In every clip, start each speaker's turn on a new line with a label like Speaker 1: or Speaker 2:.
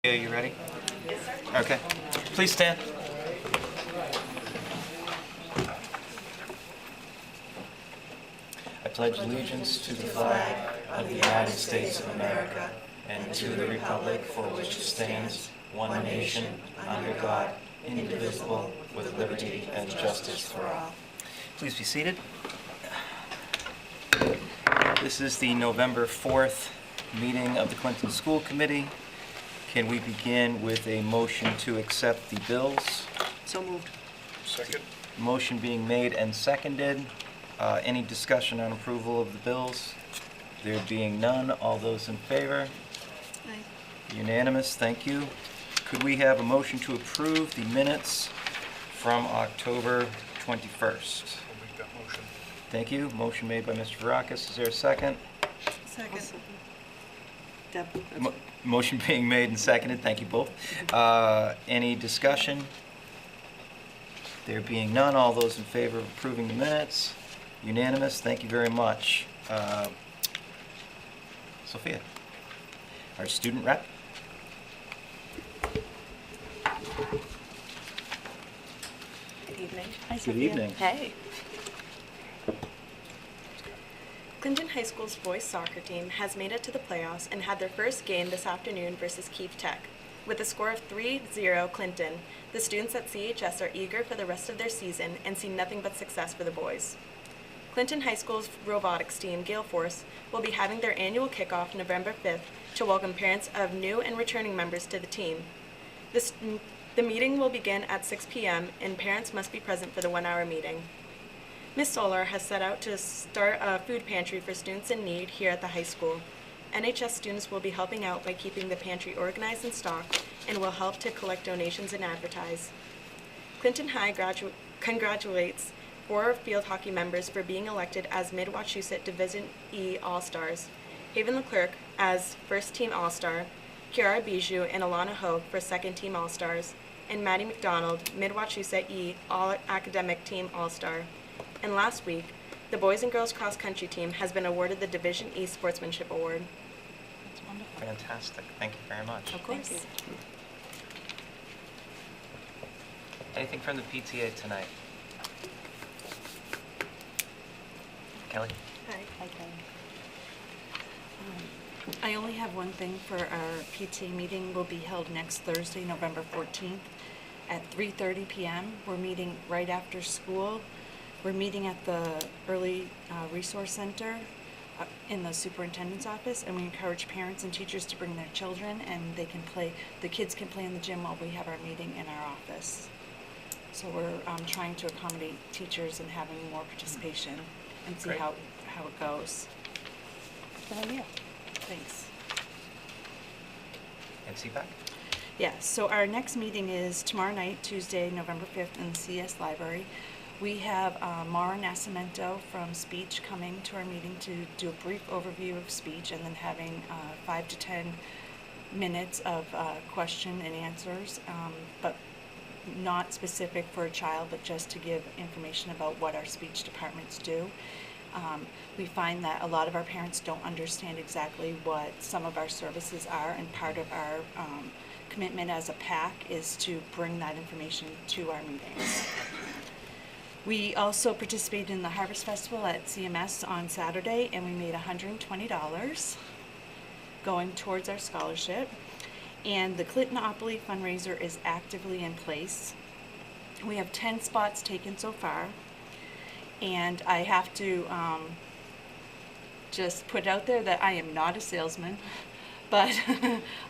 Speaker 1: Are you ready? Okay. Please stand. I pledge allegiance to the flag of the United States of America and to the republic for which it stands, one nation, under God, indivisible, with liberty and justice for all. Please be seated. This is the November 4th meeting of the Clinton School Committee. Can we begin with a motion to accept the bills?
Speaker 2: So moved.
Speaker 3: Second.
Speaker 1: Motion being made and seconded. Any discussion on approval of the bills? There being none, all those in favor?
Speaker 2: Aye.
Speaker 1: Unanimous, thank you. Could we have a motion to approve the minutes from October 21st?
Speaker 3: I'll make that motion.
Speaker 1: Thank you. Motion made by Mr. Varakis. Is there a second?
Speaker 2: Second. Deb.
Speaker 1: Motion being made and seconded. Thank you both. Any discussion? There being none, all those in favor of approving the minutes? Unanimous. Thank you very much. Sophia, our student rep.
Speaker 4: Good evening.
Speaker 2: Hi,
Speaker 1: Good
Speaker 2: Sophia.
Speaker 1: evening.
Speaker 4: Hey. Clinton High School's boys soccer team has made it to the playoffs and had their first game this afternoon versus Keefe Tech. With a score of 3-0 Clinton, the students at CHS are eager for the rest of their season and see nothing but success for the boys. Clinton High School's robotics team, Gale Force, will be having their annual kickoff November 5th to welcome parents of new and returning members to the team. The meeting will begin at 6 p.m. and parents must be present for the 1-hour meeting. Ms. Solar has set out to start a food pantry for students in need here at the high school. NHS students will be helping out by keeping the pantry organized and stocked and will help to collect donations and advertise. Clinton High congratulates 4 field hockey members for being elected as Mid-Wachusett Division E All-Stars. Haven Leclerc as First Team All-Star, Kiara Bijou and Alana Hogue for Second Team All-Stars, and Maddie McDonald, Mid-Wachusett E All-Academic Team All-Star. And last week, the boys and girls cross country team has been awarded the Division E Sportsmanship Award.
Speaker 2: That's wonderful.
Speaker 1: Fantastic. Thank you very much.
Speaker 4: Of course.
Speaker 2: Thank you.
Speaker 1: Anything from the PTA tonight? Kelly?
Speaker 4: Hi.
Speaker 2: Hi, Kelly. I only have one thing for our PTA meeting. Will be held next Thursday, November 14th at 3:30 p.m. We're meeting right after school. We're meeting at the Early Resource Center in the superintendent's office, and we encourage parents and teachers to bring their children, and they can play. The kids can play in the gym while we have our meeting in our office. So we're trying to accommodate teachers and having more participation and see
Speaker 1: Great.
Speaker 2: how it goes. Good idea. Thanks.
Speaker 1: And CPAC?
Speaker 2: Yeah, so our next meeting is tomorrow night, Tuesday, November 5th in the CS Library. We have Mara Nascimento from Speech coming to our meeting to do a brief overview of speech and then having 5 to 10 minutes of question and answers, but not specific for a child, but just to give information about what our speech departments do. We find that a lot of our parents don't understand exactly what some of our services are, and part of our commitment as a PAC is to bring that information to our meetings. We also participated in the Harvest Festival at CMS on Saturday, and we made $120 going towards our scholarship. And the Clintonopoly fundraiser is actively in place. We have 10 spots taken so far. And I have to just put out there that I am not a salesman, but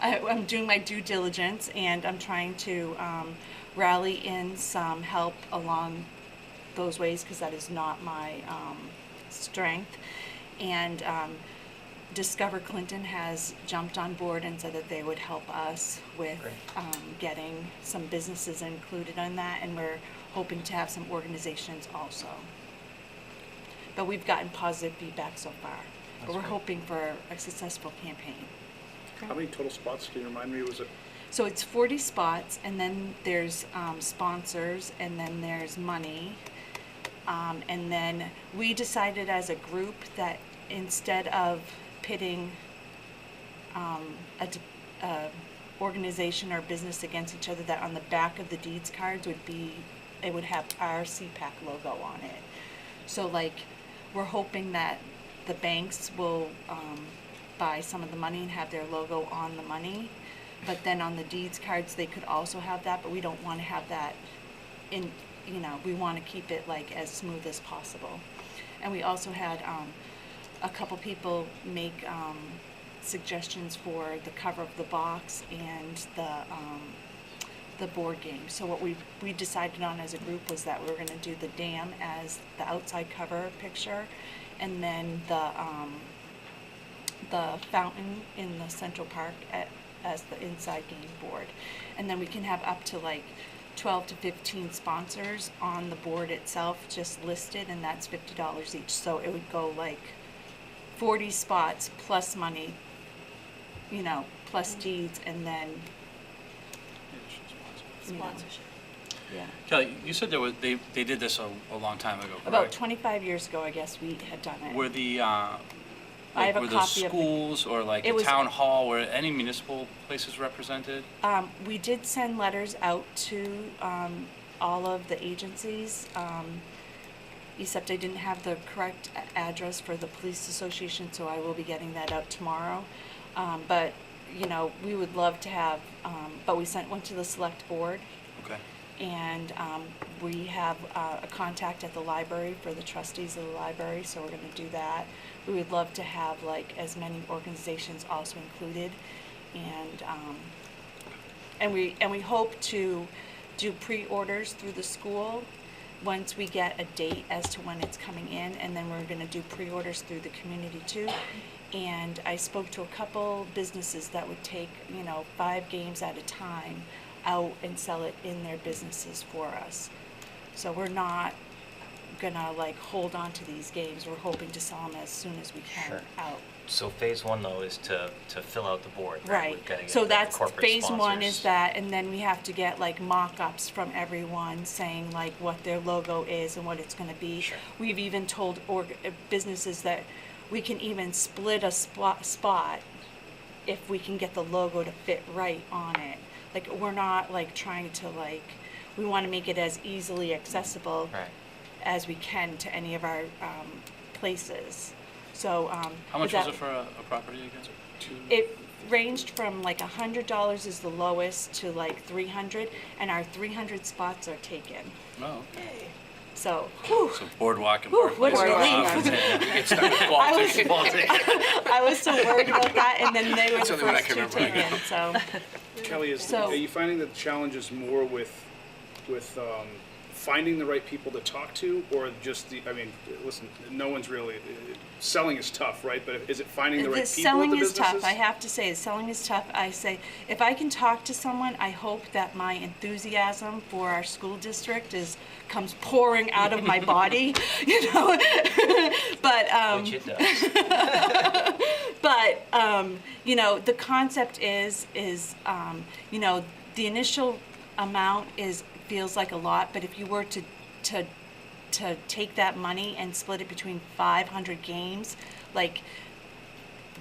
Speaker 2: I'm doing my due diligence, and I'm trying to rally in some help along those ways, because that is not my strength. And Discover Clinton has jumped on board and said that they would help us with getting some businesses included in that, and we're hoping to have some organizations also. But we've gotten positive feedback so far. But we're hoping for a successful campaign.
Speaker 3: How many total spots, can you remind me, was it?
Speaker 2: So it's 40 spots, and then there's sponsors, and then there's money. And then we decided as a group that instead of pitting organization or business against each other, that on the back of the deeds cards it would have our CPAC logo on it. So like, we're hoping that the banks will buy some of the money and have their logo on the money. But then on the deeds cards, they could also have that, but we don't want to have that in, we want to keep it like as smooth as possible. And we also had a couple people make suggestions for the cover of the box and the board game. So what we decided on as a group was that we were going to do the dam as the outside cover picture, and then the fountain in the Central Park as the inside game board. And then we can have up to like 12 to 15 sponsors on the board itself just listed, and that's $50 each. So it would go like 40 spots plus money, plus deeds, and then
Speaker 4: Sponsorship.
Speaker 2: Yeah.
Speaker 5: Kelly, you said they did this a long time ago, correct?
Speaker 2: About 25 years ago, I guess we had done it.
Speaker 5: Were the
Speaker 2: I have a
Speaker 5: were the
Speaker 2: copy of the-
Speaker 5: schools or like
Speaker 2: It
Speaker 5: the
Speaker 2: was-
Speaker 5: town hall, were any municipal places represented?
Speaker 2: We did send letters out to all of the agencies, except I didn't have the correct address for the police association, so I will be getting that out tomorrow. But, we would love to have, but we sent one to the select board,
Speaker 5: Okay.
Speaker 2: and we have a contact at the library for the trustees of the library, so we're going to do that. We would love to have like as many organizations also included, and we hope to do pre-orders through the school once we get a date as to when it's coming in, and then we're going to do pre-orders through the community too. And I spoke to a couple businesses that would take 5 games at a time out and sell it in their businesses for us. So we're not gonna like hold on to these games. We're hoping to sell them as soon as we can
Speaker 1: Sure.
Speaker 2: out.
Speaker 1: So phase one, though, is to fill out the board, right?
Speaker 2: Right.
Speaker 1: We've gotta get
Speaker 2: So
Speaker 1: the
Speaker 2: that's
Speaker 1: corporate
Speaker 2: phase one is
Speaker 1: sponsors.
Speaker 2: that, and then we have to get like mock-ups from everyone saying like what their logo is and what it's gonna be.
Speaker 1: Sure.
Speaker 2: We've even told businesses that we can even split a spot if we can get the logo to fit right on it. Like, we're not like trying to like, we wanna make it as easily accessible
Speaker 1: Right.
Speaker 2: as we can to any of our places. So,
Speaker 5: How much
Speaker 2: that-
Speaker 5: was it for a property again?
Speaker 2: It ranged from like $100 is the lowest to like 300, and our 300 spots are taken.
Speaker 5: Oh, okay.
Speaker 2: So, whew,
Speaker 5: So boardwalk and
Speaker 2: Whew,
Speaker 5: park.
Speaker 2: what a
Speaker 5: Boardwalk.
Speaker 2: relief.
Speaker 5: I
Speaker 2: I was so worried about that, and then they were
Speaker 6: That's
Speaker 2: the
Speaker 6: the only one I
Speaker 2: first
Speaker 6: can
Speaker 2: two
Speaker 6: remember.
Speaker 2: taken, so.
Speaker 3: Kelly,
Speaker 2: So-
Speaker 3: are you finding that the challenge is more with finding the right people to talk to, or just listen, no one's really, selling is tough, right? But is it finding the right people at the
Speaker 2: Selling is
Speaker 3: businesses?
Speaker 2: tough, I have to say, selling is tough. I say, if I can talk to someone, I hope that my enthusiasm for our school district comes pouring out of my body, But,
Speaker 1: Which it does.
Speaker 2: But, the concept is, the initial amount feels like a lot, but if you were to take that money and split it between 500 games, like,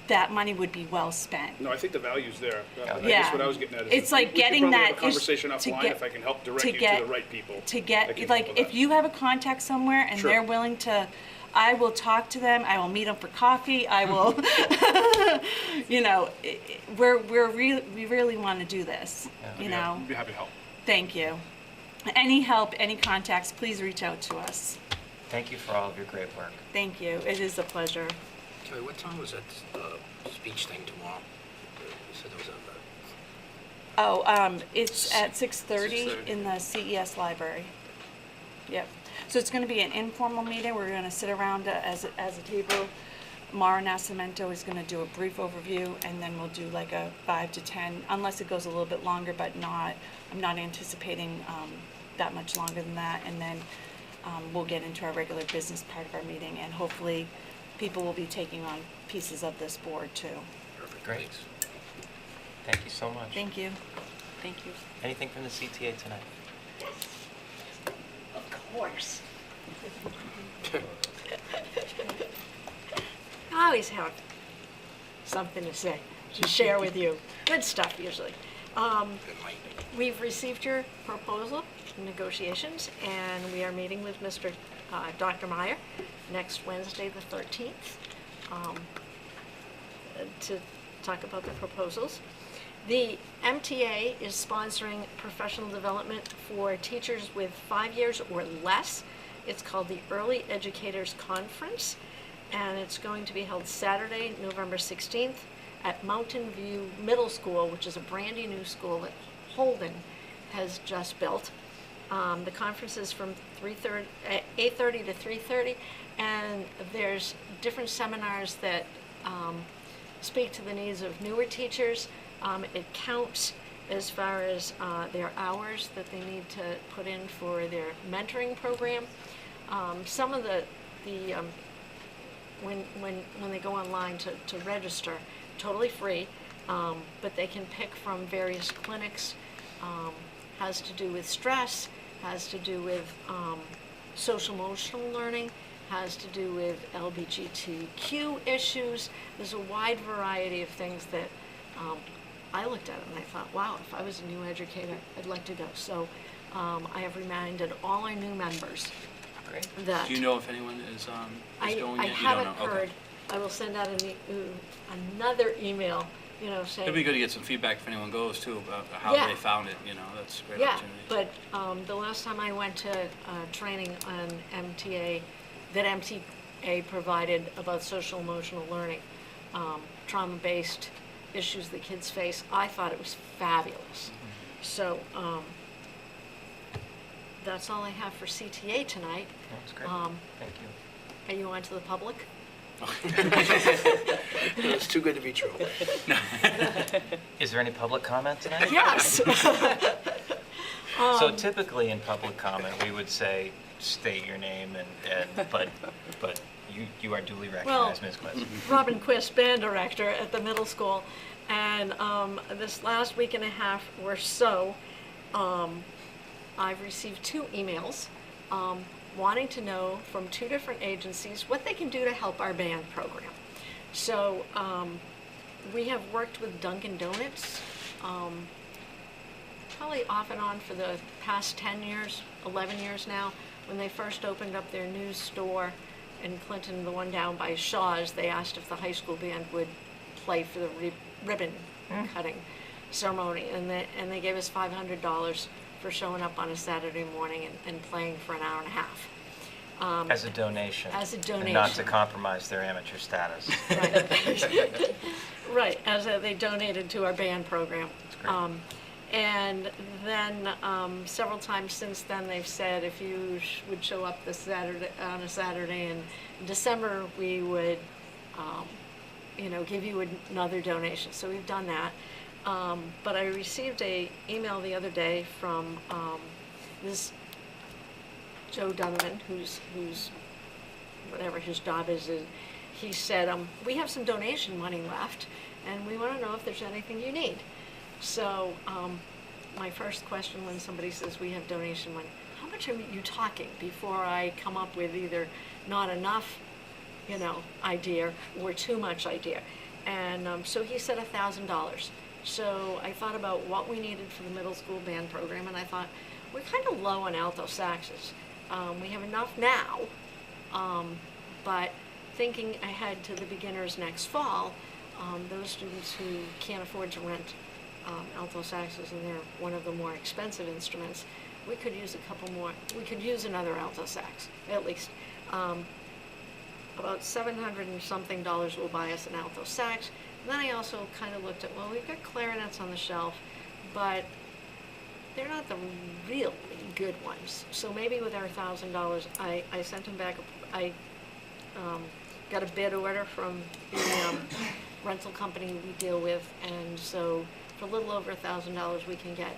Speaker 2: that money would be well spent.
Speaker 3: No, I think the value's there. I
Speaker 2: Yeah.
Speaker 3: guess what I was getting at is.
Speaker 2: It's like
Speaker 3: we should
Speaker 2: getting
Speaker 3: probably
Speaker 2: that
Speaker 3: have a conversation
Speaker 2: to
Speaker 3: offline
Speaker 2: get-
Speaker 3: if I can help direct
Speaker 2: to
Speaker 3: you
Speaker 2: get-
Speaker 3: to the right people.
Speaker 2: To
Speaker 3: I can
Speaker 2: get,
Speaker 3: help
Speaker 2: like,
Speaker 3: with
Speaker 2: if
Speaker 3: that.
Speaker 2: you have a contact somewhere and
Speaker 3: Sure.
Speaker 2: they're willing to, I will talk to them, I will meet them for coffee, I will, we really want to do this,
Speaker 3: Yeah, I'd be happy to help.
Speaker 2: Thank you. Any help, any contacts, please reach out to us.
Speaker 1: Thank you for all of your great work.
Speaker 2: Thank you, it is a pleasure.
Speaker 6: Kelly, what time was that speech thing tomorrow? You said there was
Speaker 2: It's at 6:30
Speaker 6: 6:30.
Speaker 2: in the CES library. Yep. So it's going to be an informal meeting. We're going to sit around as a table. Mara Nascimento is going to do a brief overview, and then we'll do like a 5 to 10, unless it goes a little bit longer, but I'm not anticipating that much longer than that. And then we'll get into our regular business part of our meeting, and hopefully people will be taking on pieces of this board too.
Speaker 6: perfect.
Speaker 1: Great. Thank you so much.
Speaker 2: Thank you. Thank you.
Speaker 1: Anything from the CTA tonight?
Speaker 7: Of course. I always have something to say, to share with you. Good stuff, usually.
Speaker 6: It might.
Speaker 7: We've received your proposal, negotiations, and we are meeting with Dr. Meyer next Wednesday, the 13th, to talk about the proposals. The MTA is sponsoring professional development for teachers with 5 years or less. It's called the Early Educators Conference, and it's going to be held Saturday, November 16th at Mountain View Middle School, which is a brandy new school that Holden has just built. The conference is from 8:30 to 3:30, and there's different seminars that speak to the needs of newer teachers. It counts as far as their hours that they need to put in for their mentoring program. Some of when they go online to register, totally free, but they can pick from various clinics. Has to do with stress, has to do with social emotional learning, has to do with LGBTQ issues. There's a wide variety of things that I looked at it and I thought, wow, if I was a new educator, I'd like to go. So I have reminded all our new members
Speaker 1: Great.
Speaker 7: that.
Speaker 5: Do you know if anyone is going
Speaker 7: I
Speaker 5: yet? You
Speaker 7: haven't
Speaker 5: don't know? Okay.
Speaker 7: heard. I will send out another email, saying.
Speaker 5: It'd be good to get some feedback if anyone goes too about how
Speaker 7: Yeah.
Speaker 5: they found it, that's a great
Speaker 7: Yeah,
Speaker 5: opportunity.
Speaker 7: but the last time I went to training on MTA, that MTA provided about social emotional learning, trauma-based issues that kids face, I thought it was fabulous. So that's all I have for CTA tonight.
Speaker 1: That's great. Thank you.
Speaker 7: Are you on to the public?
Speaker 6: It's too good to be true.
Speaker 1: Is there any public comment tonight?
Speaker 7: Yes.
Speaker 1: So typically in public comment, we would say, state your name but you are duly recognized, Ms. Quist.
Speaker 7: Robin Quist, band director at the middle school, and this last week and a half or so, I've received 2 emails wanting to know from 2 different agencies what they can do to help our band program. So we have worked with Dunkin' Donuts probably off and on for the past 10 years, 11 years now. When they first opened up their new store in Clinton, the one down by Shaw's, they asked if the high school band would play for the ribbon cutting ceremony, and they gave us $500 for showing up on a Saturday morning and playing for an hour and a half.
Speaker 1: As a donation.
Speaker 7: As a
Speaker 1: And not
Speaker 7: donation.
Speaker 1: to compromise their amateur status.
Speaker 7: Right, right, they donated to our band program.
Speaker 1: great.
Speaker 7: And then several times since then, they've said if you would show up on a Saturday in December, we would, give you another donation. So we've done that. But I received an email the other day from this Joe Donovan, who's whatever his job is. He said, we have some donation money left, and we want to know if there's anything you need. So my first question when somebody says we have donation money, how much are you talking before I come up with either not enough, idea or too much idea? And so he said $1,000. So I thought about what we needed for the middle school band program, and I thought, we're kind of low on alto saxes. We have enough now, but thinking ahead to the beginners next fall, those students who can't afford to rent alto saxes, and they're one of the more expensive instruments, we could use we could use another alto sax, at least. About $700 and something will buy us an alto sax. And then I also kind of looked at, well, we've got clarinets on the shelf, but they're not the really good ones. So maybe with our $1,000, I sent him back, I got a bid order from the rental company we deal with, and so for a little over $1,000, we can get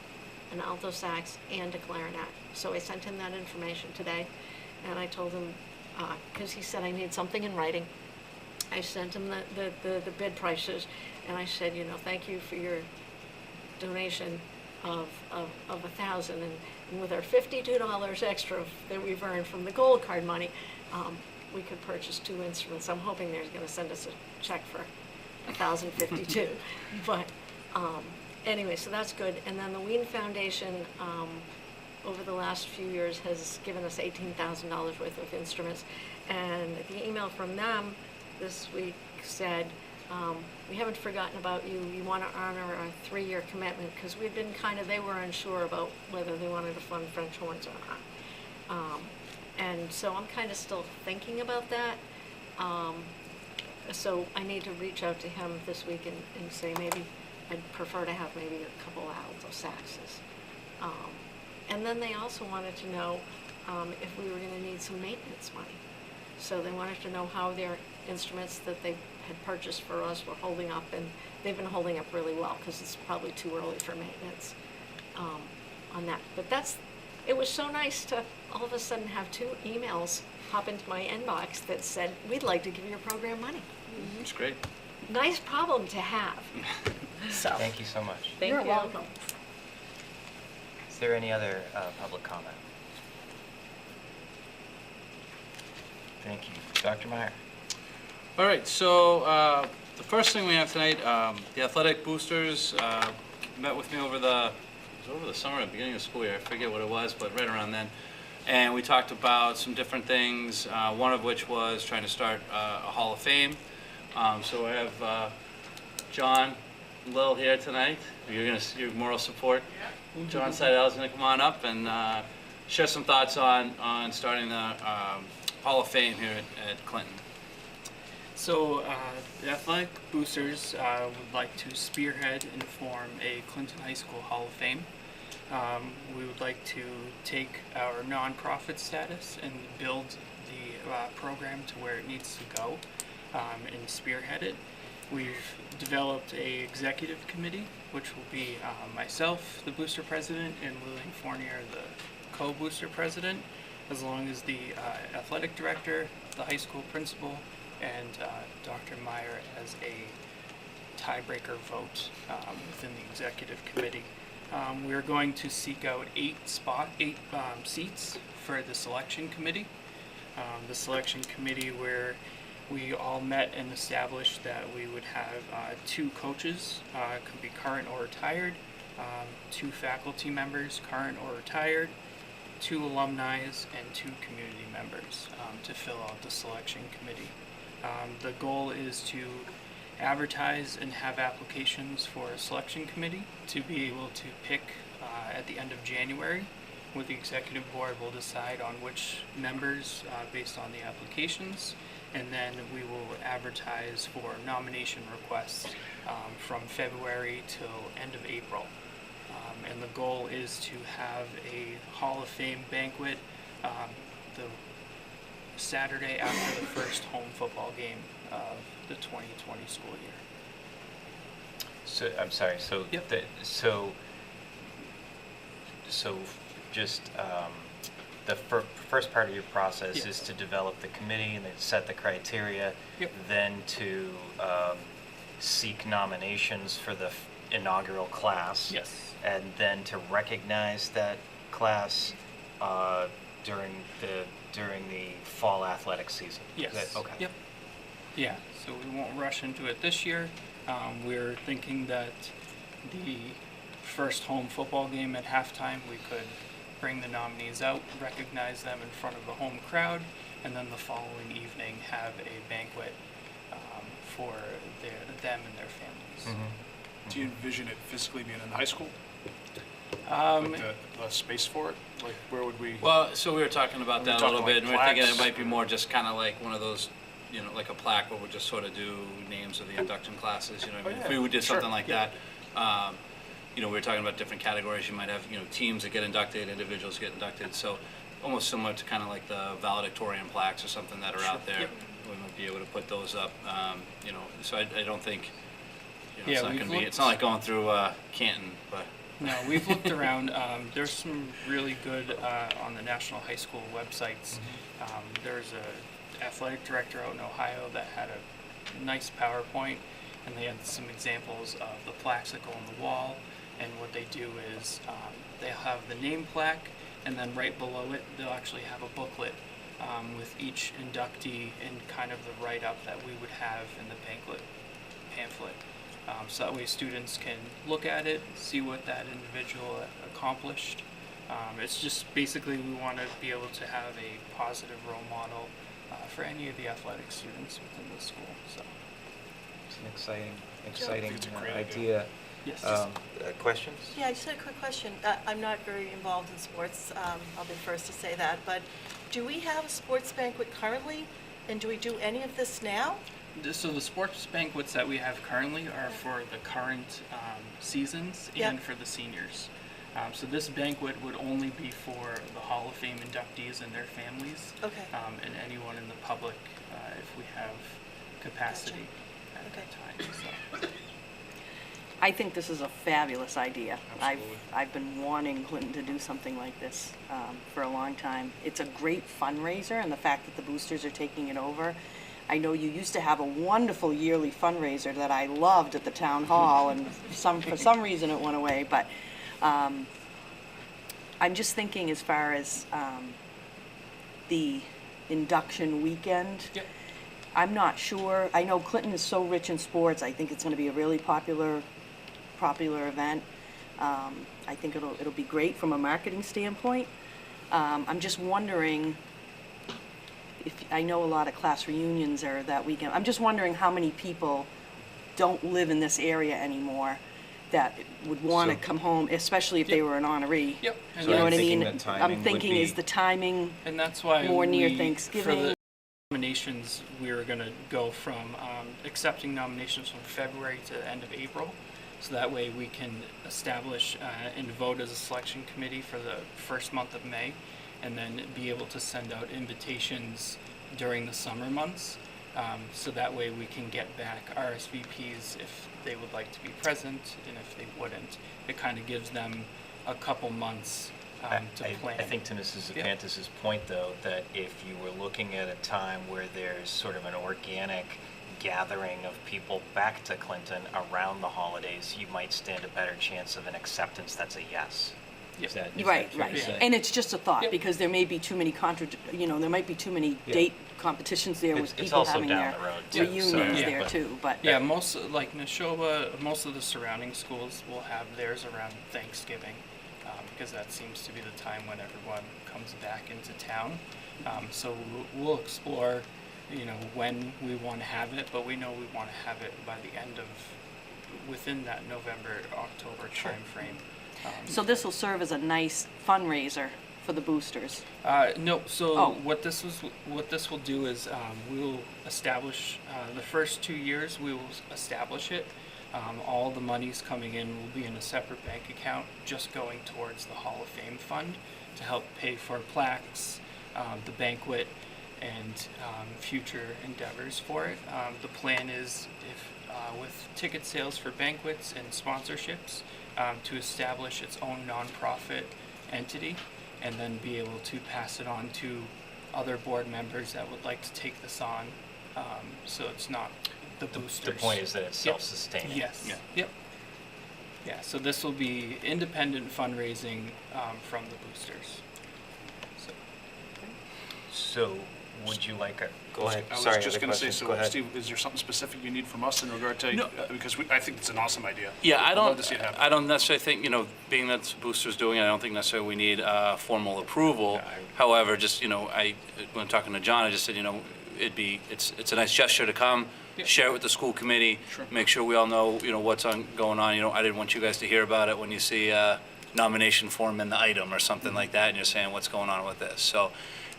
Speaker 7: an alto sax and a clarinet. So I sent him that information today, and I told him, because he said I need something in writing, I sent him the bid prices, and I said, thank you for your donation of $1,000, and with our $52 extra that we've earned from the gold card money, we could purchase 2 instruments. I'm hoping they're going to send us a check for $1,052, but anyway, so that's good. And then the Whedon Foundation, over the last few years, has given us $18,000 worth of instruments. And the email from them this week said, we haven't forgotten about you. We want to honor our 3-year commitment, because we'd been they were unsure about whether they wanted to fund French horns or not. And so I'm kind of still thinking about that. So I need to reach out to him this week and say maybe I'd prefer to have maybe a couple alto saxes. And then they also wanted to know if we were going to need some maintenance money. So they wanted to know how their instruments that they had purchased for us were holding up, and they've been holding up really well, because it's probably too early for maintenance on that. But it was so nice to all of a sudden have 2 emails pop into my inbox that said, we'd like to give your program money.
Speaker 5: It's great.
Speaker 7: Nice problem to have. So,
Speaker 1: Thank you so much.
Speaker 7: thank
Speaker 2: You're
Speaker 7: you.
Speaker 2: welcome.
Speaker 1: Is there any other public comment? Thank you. Dr. Meyer?
Speaker 5: All right, so the first thing we have tonight, the athletic boosters met with me over the summer, at the beginning of the school year. I forget what it was, but right around then. And we talked about some different things, one of which was trying to start a Hall of Fame. So I have John Lil here tonight. Your moral support. John Seidel is going to come on up and share some thoughts on starting the Hall of Fame here at Clinton.
Speaker 8: So, the Athletic Boosters would like to spearhead and form a Clinton High School Hall of Fame. We would like to take our nonprofit status and build the program to where it needs to go and spearhead it. We've developed a executive committee, which will be myself, the booster president, and Lillian Fournier, the co-booster president, as long as the athletic director, the high school principal, and Dr. Meyer as a tiebreaker vote within the executive committee. We are going to seek out 8 seats for the selection committee. The selection committee, where we all met and established that we would have 2 coaches, could be current or retired, 2 faculty members, current or retired, 2 alumni, and 2 community members to fill out the selection committee. The goal is to advertise and have applications for a selection committee to be able to pick at the end of January, where the executive board will decide on which members based on the applications, and then we will advertise for nomination requests from February till end of April. And the goal is to have a Hall of Fame banquet the Saturday after the first home football game of the 2020 school year.
Speaker 1: So, I'm sorry, so,
Speaker 8: Yep.
Speaker 1: so just the first part of your process
Speaker 8: Yep.
Speaker 1: is to develop the committee and then set the criteria,
Speaker 8: Yep.
Speaker 1: then to seek nominations for the inaugural class.
Speaker 8: Yes.
Speaker 1: And then to recognize that class during the fall athletic season. Is
Speaker 8: Yes.
Speaker 1: that- okay.
Speaker 8: Yep. Yeah, so we won't rush into it this year. We're thinking that the first home football game at halftime, we could bring the nominees out, recognize them in front of the home crowd, and then the following evening have a banquet for them and their families.
Speaker 1: Mhm.
Speaker 3: Do you envision it physically being in high school?
Speaker 8: Um,
Speaker 3: Like the space for it? Like, where would we?
Speaker 5: Well, so we were talking about
Speaker 3: Are we
Speaker 5: that a
Speaker 3: talking
Speaker 5: little
Speaker 3: like
Speaker 5: bit, and we we're thinking it
Speaker 3: plaques?
Speaker 5: might be more just kind of like one of those, like a plaque where we just sort of do names of the induction classes, you know what I mean?
Speaker 3: Oh,
Speaker 5: If
Speaker 3: yeah,
Speaker 5: we did
Speaker 3: sure,
Speaker 5: something like
Speaker 3: yeah.
Speaker 5: that, we were talking about different categories. You might have, teams that get inducted, individuals get inducted, so almost similar to kind of like the valedictorian plaques or something that are out there.
Speaker 8: Yep.
Speaker 5: We might be able to put those up, so I don't think,
Speaker 8: Yeah,
Speaker 5: it's not
Speaker 8: we've
Speaker 5: gonna be,
Speaker 8: looked-
Speaker 5: it's not like going through Canton, but.
Speaker 8: No, we've looked around. There's some really good on the National High School websites. There's a athletic director out in Ohio that had a nice PowerPoint, and they had some examples of the plaques that go on the wall. And what they do is they'll have the name plaque, and then right below it, they'll actually have a booklet with each inductee and kind of the write-up that we would have in the banquet pamphlet. So that way students can look at it, see what that individual accomplished. It's just basically we want to be able to have a positive role model for any of the athletic students within the school. So,
Speaker 1: It's an exciting
Speaker 3: it's a great
Speaker 1: idea.
Speaker 8: yes.
Speaker 1: Questions?
Speaker 9: Yeah, I just had a quick question. I'm not very involved in sports. I'll be the first to say that. But do we have a sports banquet currently? And do we do any of this now?
Speaker 8: So the sports banquets that we have currently are for the current seasons
Speaker 9: Yep.
Speaker 8: and for the seniors. So this banquet would only be for the Hall of Fame inductees and their families,
Speaker 9: Okay.
Speaker 8: and anyone in the public if we have capacity at
Speaker 9: Okay.
Speaker 8: that time. So.
Speaker 7: I think this is a fabulous idea.
Speaker 8: Absolutely.
Speaker 7: I've been wanting Clinton to do something like this for a long time. It's a great fundraiser, and the fact that the boosters are taking it over. I know you used to have a wonderful yearly fundraiser that I loved at the town hall, and for some reason it went away. But I'm just thinking as far as the induction weekend.
Speaker 8: Yep.
Speaker 7: I'm not sure. I know Clinton is so rich in sports. I think it's going to be a really popular event. I think it'll be great from a marketing standpoint. I'm just wondering if I know a lot of class reunions are that weekend. I'm just wondering how many people don't live in this area anymore that would want to
Speaker 1: So-
Speaker 7: come home, especially if they
Speaker 8: Yep.
Speaker 7: were an honoree.
Speaker 8: Yep. And
Speaker 1: So
Speaker 7: You know
Speaker 1: I'm
Speaker 7: what I
Speaker 1: thinking
Speaker 7: mean?
Speaker 1: the timing
Speaker 7: I'm
Speaker 1: would
Speaker 7: thinking, is
Speaker 1: be-
Speaker 7: the timing
Speaker 8: And that's why
Speaker 7: more near
Speaker 8: for
Speaker 7: Thanksgiving?
Speaker 8: the nominations, we were going to go from accepting nominations from February to the end of April. So that way we can establish and vote as a selection committee for the first month of May, and then be able to send out invitations during the summer months. So that way we can get back RSVPs if they would like to be present, and if they wouldn't. It kind of gives them a couple months to plan.
Speaker 1: I think to Mrs.
Speaker 8: Yep.
Speaker 1: Zapantis' point, though, that if you were looking at a time where there's sort of an organic gathering of people back to Clinton around the holidays, you might stand a better chance of an acceptance that's a yes.
Speaker 8: Yep.
Speaker 1: Is that
Speaker 7: Right,
Speaker 1: fair to
Speaker 7: right.
Speaker 1: say?
Speaker 7: And it's just a thought,
Speaker 8: Yep.
Speaker 7: because there may be too many there might be too many
Speaker 1: Yeah.
Speaker 7: date competitions there with
Speaker 1: It's
Speaker 7: people
Speaker 1: also
Speaker 7: having
Speaker 1: down
Speaker 7: their
Speaker 1: the road, too,
Speaker 7: reunions
Speaker 1: so,
Speaker 8: yeah,
Speaker 7: there
Speaker 1: but-
Speaker 7: too, but.
Speaker 8: Yeah, most, like Neshoba, most of the surrounding schools will have theirs around Thanksgiving, because that seems to be the time when everyone comes back into town. So we'll explore, when we want to have it, but we know we want to have it by the end of, within that November, October timeframe.
Speaker 7: So this will serve as a nice fundraiser for the boosters.
Speaker 8: No, so
Speaker 7: Oh.
Speaker 8: what this will do is we will establish the first 2 years. We will establish it. All the monies coming in will be in a separate bank account, just going towards the Hall of Fame fund to help pay for plaques, the banquet, and future endeavors for it. The plan is, if with ticket sales for banquets and sponsorships, to establish its own nonprofit entity, and then be able to pass it on to other board members that would like to take this on. So it's not the boosters.
Speaker 1: The point is that it's
Speaker 8: Yep.
Speaker 1: self-sustaining.
Speaker 8: Yes. Yep. Yeah. So this will be independent fundraising from the boosters. So.
Speaker 1: So, would you like a, go ahead,
Speaker 3: I was
Speaker 1: sorry,
Speaker 3: just
Speaker 1: other
Speaker 3: going to say,
Speaker 1: questions?
Speaker 3: so
Speaker 1: Go ahead.
Speaker 3: Steve, is there something specific you need from us in regard to,
Speaker 5: No.
Speaker 3: because I think it's an awesome idea.
Speaker 5: Yeah,
Speaker 3: I'd love to see it happen.
Speaker 5: I don't necessarily think, being that Booster's doing it, I don't think necessarily we need formal approval.
Speaker 1: Yeah,
Speaker 5: However, just, when talking to John, I just said, it's a nice gesture to come,
Speaker 8: Yeah.
Speaker 5: share it with the school committee,
Speaker 8: Sure.
Speaker 5: make sure we all know, what's going on. I didn't want you guys to hear about it when you see a nomination form in the item or something like that, and you're saying, what's going on with this? So,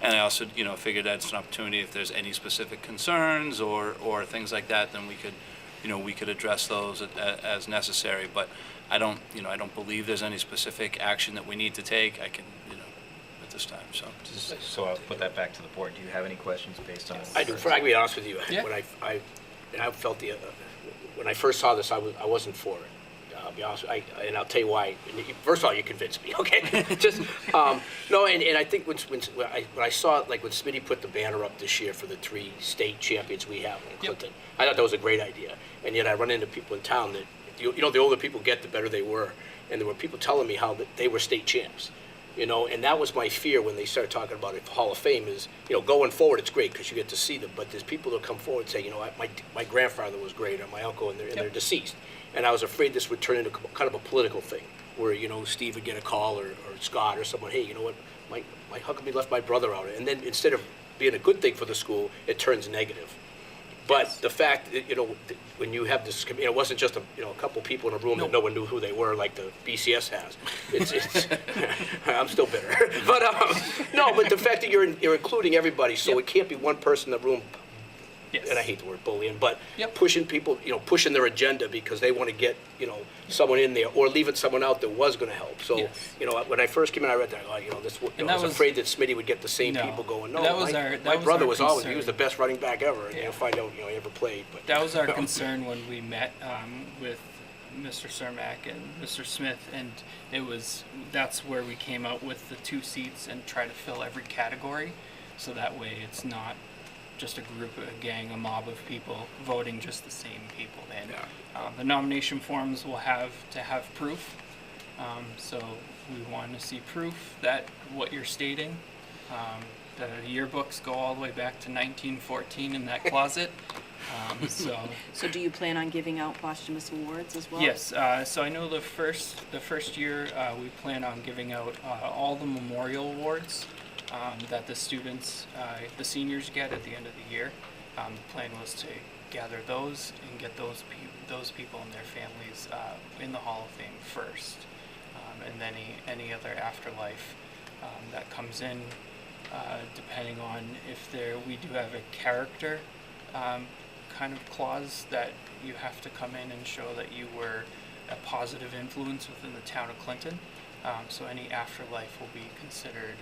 Speaker 5: and I also, figured that's an opportunity, if there's any specific concerns or things like that, then we could address those as necessary. But I don't believe there's any specific action that we need to take. I can, at this time, so.
Speaker 1: So I'll put that back to the board. Do you have any questions based on?
Speaker 6: I do. I can be honest with you.
Speaker 8: Yeah.
Speaker 6: When I felt when I first saw this, I wasn't for it. I'll be honest, and I'll tell you why. First of all, you convinced me, okay? Just, no, and I think when I saw it, like when Smitty put the banner up this year for the 3 state champions we have in Clinton, I thought that was a great idea. And yet I run into people in town that, the older people get, the better they were. And there were people telling me how they were state champs. you know, and that was my fear when they started talking about it. Hall of Fame is, you know, going forward, it's great because you get to see them, but there's people that come forward and say, you know, my grandfather was great, or my uncle, and they're deceased. And I was afraid this would turn into kind of a political thing, where, you know, Steve would get a call, or Scott, or someone, hey, you know what, how come he left my brother out? And then instead of being a good thing for the school, it turns negative. But the fact that, you know, when you have this, you know, it wasn't just a couple people in a room that no one knew who they were, like the BCS has. It's I'm still bitter. But no, but the fact that you're including everybody, so it can't be one person in the room.
Speaker 8: Yes.
Speaker 6: And I hate the word bullying, but
Speaker 8: Yep.
Speaker 6: pushing people, you know, pushing their agenda because they want to get, you know, someone in there, or leaving someone out that was going to help. So,
Speaker 8: Yes.
Speaker 6: you know, when I first came in, I read that, you know, this. You know, I was afraid that Smitty would get the same
Speaker 8: No.
Speaker 6: people going. No,
Speaker 8: That was
Speaker 6: my brother
Speaker 8: our
Speaker 6: was always, he
Speaker 8: concern.
Speaker 6: was the best running back ever, and
Speaker 8: Yeah.
Speaker 6: you'll find out, you know, he ever played. But
Speaker 8: That was our concern when we met with Mr. Cermak and Mr. Smith, and that's where we came out with the 2 seats and try to fill every category, so that way it's not just a group, a gang, a mob of people voting just the same people. And the nomination forms will have to have proof, so we want to see proof that what you're stating. The yearbooks go all the way back to 1914 in that closet.
Speaker 2: So do you plan on giving out posthumous awards as well?
Speaker 8: Yes, so I know the first year we plan on giving out all the memorial awards that the students, the seniors get at the end of the year. The plan was to gather those and get those people and their families in the Hall of Fame first, and then any other afterlife that comes in, depending on if we do have a character kind of clause that you have to come in and show that you were a positive influence within the town of Clinton. So any afterlife will be considered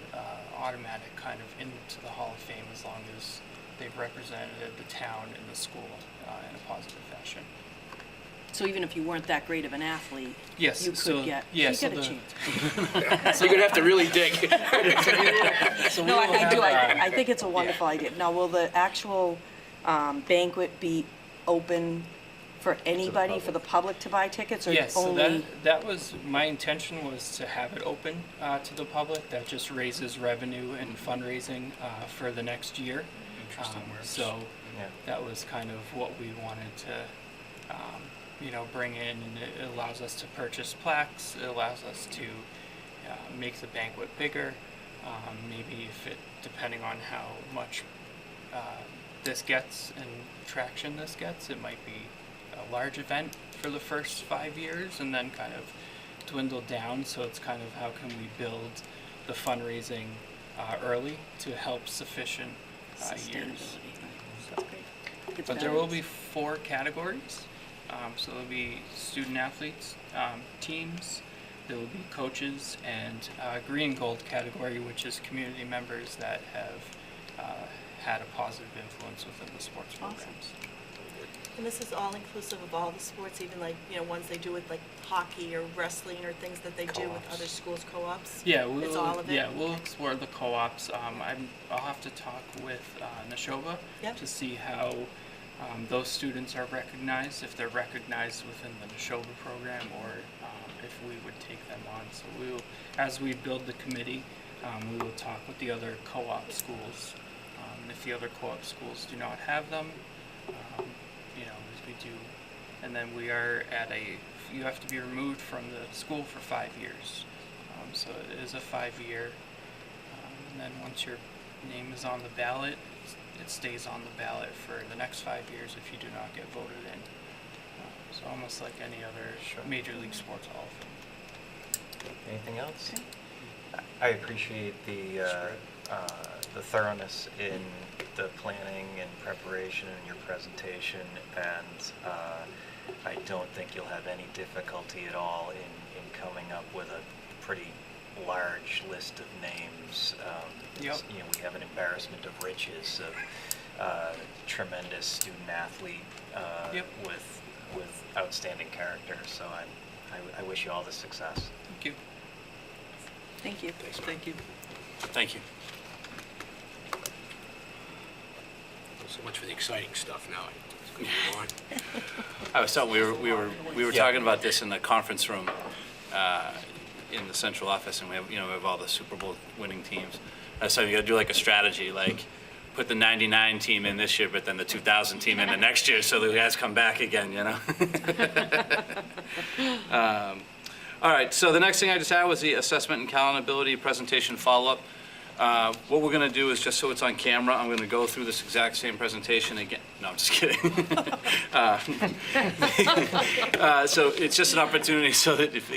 Speaker 8: automatic kind of into the Hall of Fame as long as they've represented the town and the school in a positive fashion.
Speaker 2: So even if you weren't that great of an athlete,
Speaker 8: Yes,
Speaker 2: you could
Speaker 8: so-
Speaker 2: get,
Speaker 8: yeah,
Speaker 2: you
Speaker 8: so
Speaker 2: get a
Speaker 8: the-
Speaker 2: chance.
Speaker 6: so you're gonna have to really dig.
Speaker 8: So we
Speaker 2: No,
Speaker 8: will
Speaker 2: I do,
Speaker 8: have,
Speaker 2: I think it's a wonderful idea. Now, will the actual banquet be open for anybody, for the public to buy tickets, or
Speaker 8: Yes, so
Speaker 2: only?
Speaker 8: that was, my intention was to have it open to the public. That just raises revenue and fundraising for the next year.
Speaker 3: Interesting words.
Speaker 8: So
Speaker 1: Yeah.
Speaker 8: that was kind of what we wanted to, bring in, and it allows us to purchase plaques. It allows us to make the banquet bigger. Maybe depending on how much this gets and traction this gets, it might be a large event for the first 5 years and then kind of dwindle down. So it's kind of how can we build the fundraising early to help sufficient years.
Speaker 2: Sustainability. That's great. It's
Speaker 8: But there will
Speaker 2: balance.
Speaker 8: be 4 categories. So there'll be student athletes, teams, there will be coaches, and green and gold category, which is community members that have had a positive influence within the sports
Speaker 2: Awesome.
Speaker 8: programs.
Speaker 9: And this is all inclusive of all the sports, even like, ones they do with like hockey or wrestling or things that they do with
Speaker 6: Co-ops.
Speaker 9: other schools, co-ops?
Speaker 8: Yeah,
Speaker 9: It's all of it?
Speaker 8: Yeah, we'll explore the co-ops. I'll have to talk with Neshoba
Speaker 9: Yep.
Speaker 8: to see how those students are recognized, if they're recognized within the Neshoba program, or if we would take them on. So as we build the committee, we will talk with the other co-op schools. And if the other co-op schools do not have them, as we do, and then we are you have to be removed from the school for 5 years. So it is a 5-year, and then once your name is on the ballot, it stays on the ballot for the next 5 years if you do not get voted in. So almost like any other major league sports hall of fame.
Speaker 1: Anything else? I appreciate the thoroughness in the planning and preparation and your presentation, and I don't think you'll have any difficulty at all in coming up with a pretty large list of names.
Speaker 8: Yep.
Speaker 1: We have an embarrassment of riches of tremendous student athlete
Speaker 8: Yep.
Speaker 1: with outstanding character. So I wish you all the success.
Speaker 8: Thank you.
Speaker 2: Thank you.
Speaker 8: Thank you.
Speaker 5: Thank you.
Speaker 6: So much for the exciting stuff now. It's going to move on.
Speaker 5: I was talking, we were
Speaker 1: Yeah.
Speaker 5: talking about this in the conference room. in the central office, and we have all the Super Bowl winning teams. So you got to do like a strategy, like put the '99 team in this year, but then the 2000 team in the next year, so the guys come back again. All right. So the next thing I just had was the assessment and accountability presentation follow-up. What we're going to do is, just so it's on camera, I'm going to go through this exact same presentation again. No, I'm just kidding. So it's just an opportunity so that if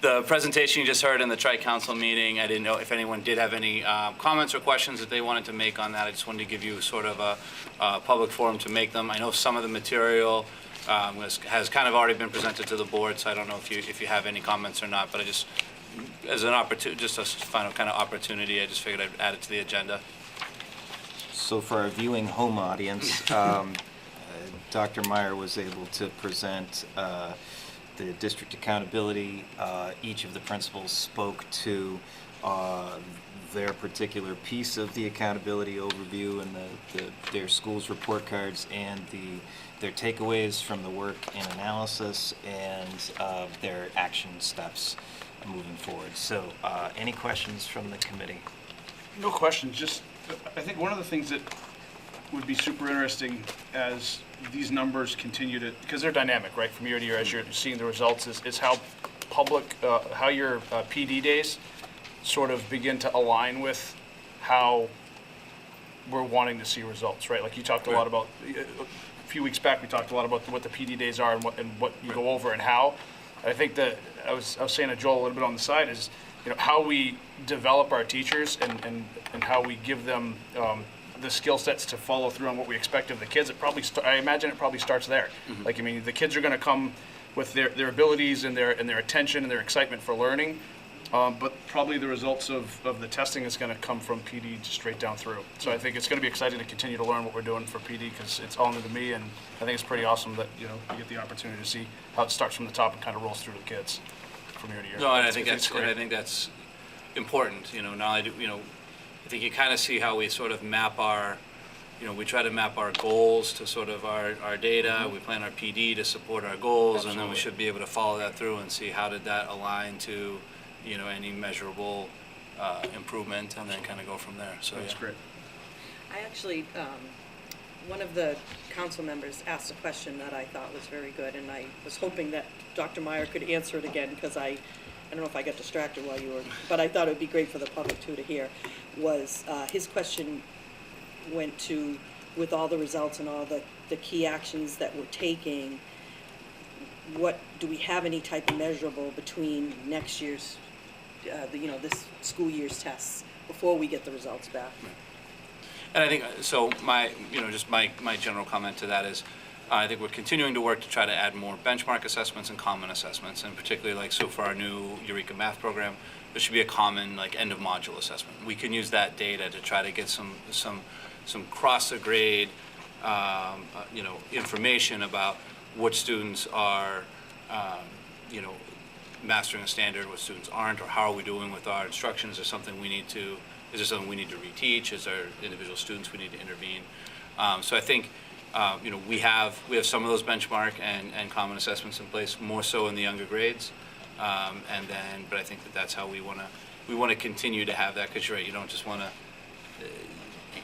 Speaker 5: the presentation you just heard in the Tri-Council meeting, I didn't know if anyone did have any comments or questions that they wanted to make on that. I just wanted to give you sort of a public forum to make them. I know some of the material has kind of already been presented to the board, so I don't know if you have any comments or not, but I just, as an opportunity, just a final kind of opportunity, I just figured I'd add it to the agenda.
Speaker 1: So for our viewing home audience, Dr. Meyer was able to present the district accountability. Each of the principals spoke to their particular piece of the accountability overview and their school's report cards and their takeaways from the work and analysis and their action steps moving forward. So any questions from the committee?
Speaker 3: No questions, just, I think one of the things that would be super interesting as these numbers continue to, because they're dynamic, right, from year to year as you're seeing the results, is how how your PD days sort of begin to align with how we're wanting to see results, right? Like you talked a lot about, a few weeks back, we talked a lot about what the PD days are and what you go over and how. I think that I was saying to Joel a little bit on the side is, how we develop our teachers and how we give them the skill sets to follow through on what we expect of the kids. I imagine it probably starts there.
Speaker 5: Mm-hmm.
Speaker 3: Like, I mean, the kids are going to come with their abilities and their attention and their excitement for learning, but probably the results of the testing is going to come from PD straight down through. So I think it's going to be exciting to continue to learn what we're doing for PD, because it's all new to me, and I think it's pretty awesome that you get the opportunity to see how it starts from the top and kind of rolls through the kids from year to year.
Speaker 5: No, and I think that's important. Not only I think you kind of see how we sort of map our, we try to map our goals to sort of our data. Mm-hmm. We plan our PD to support our goals. Absolutely. And then we should be able to follow that through and see how did that align to, any measurable improvement, and then kind of go from there. So
Speaker 3: that's great.
Speaker 10: I actually, one of the council members asked a question that I thought was very good, and I was hoping that Dr. Meyer could answer it again, because I don't know if I got distracted while you were, but I thought it would be great for the public too to hear, was his question went to, with all the results and all the key actions that we're taking, what, do we have any type of measurable between next year's, this school year's tests before we get the results back?
Speaker 5: And I think, so my general comment to that is, I think we're continuing to work to try to add more benchmark assessments and common assessments, and particularly so for our new Eureka Math program, there should be a common end of module assessment. We can use that data to try to get some cross the grade, information about which students are, mastering a standard, what students aren't, or how are we doing with our instruction? Is there something we need to reteach? Is there individual students we need to intervene? So I think, we have some of those benchmark and common assessments in place, more so in the younger grades, but I think that's how we want to continue to have that, because you're right, you don't just want to,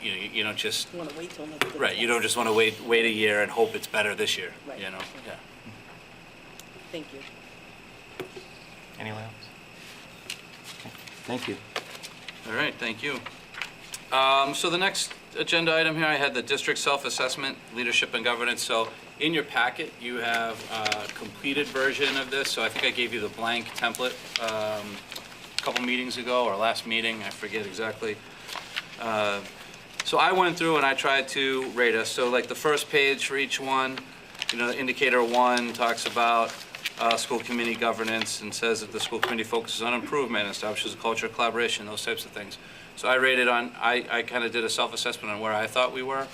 Speaker 5: you don't just
Speaker 10: Want to wait till next year.
Speaker 5: right, you don't just want to wait a year and hope it's better this year.
Speaker 10: Right.
Speaker 5: Yeah.
Speaker 10: Thank you.
Speaker 1: Anyone else? Okay. Thank you.
Speaker 5: All right, thank you. So the next agenda item here, I had the district self-assessment, leadership and governance. So in your packet, you have a completed version of this. So I think I gave you the blank template a couple meetings ago, or last meeting, I forget exactly. So I went through and I tried to rate us. So like the first page for each one, indicator 1 talks about school committee governance and says that the school committee focuses on improvement, establishes a culture of collaboration, those types of things. So I rated on, I kind of did a self-assessment on where I thought we were,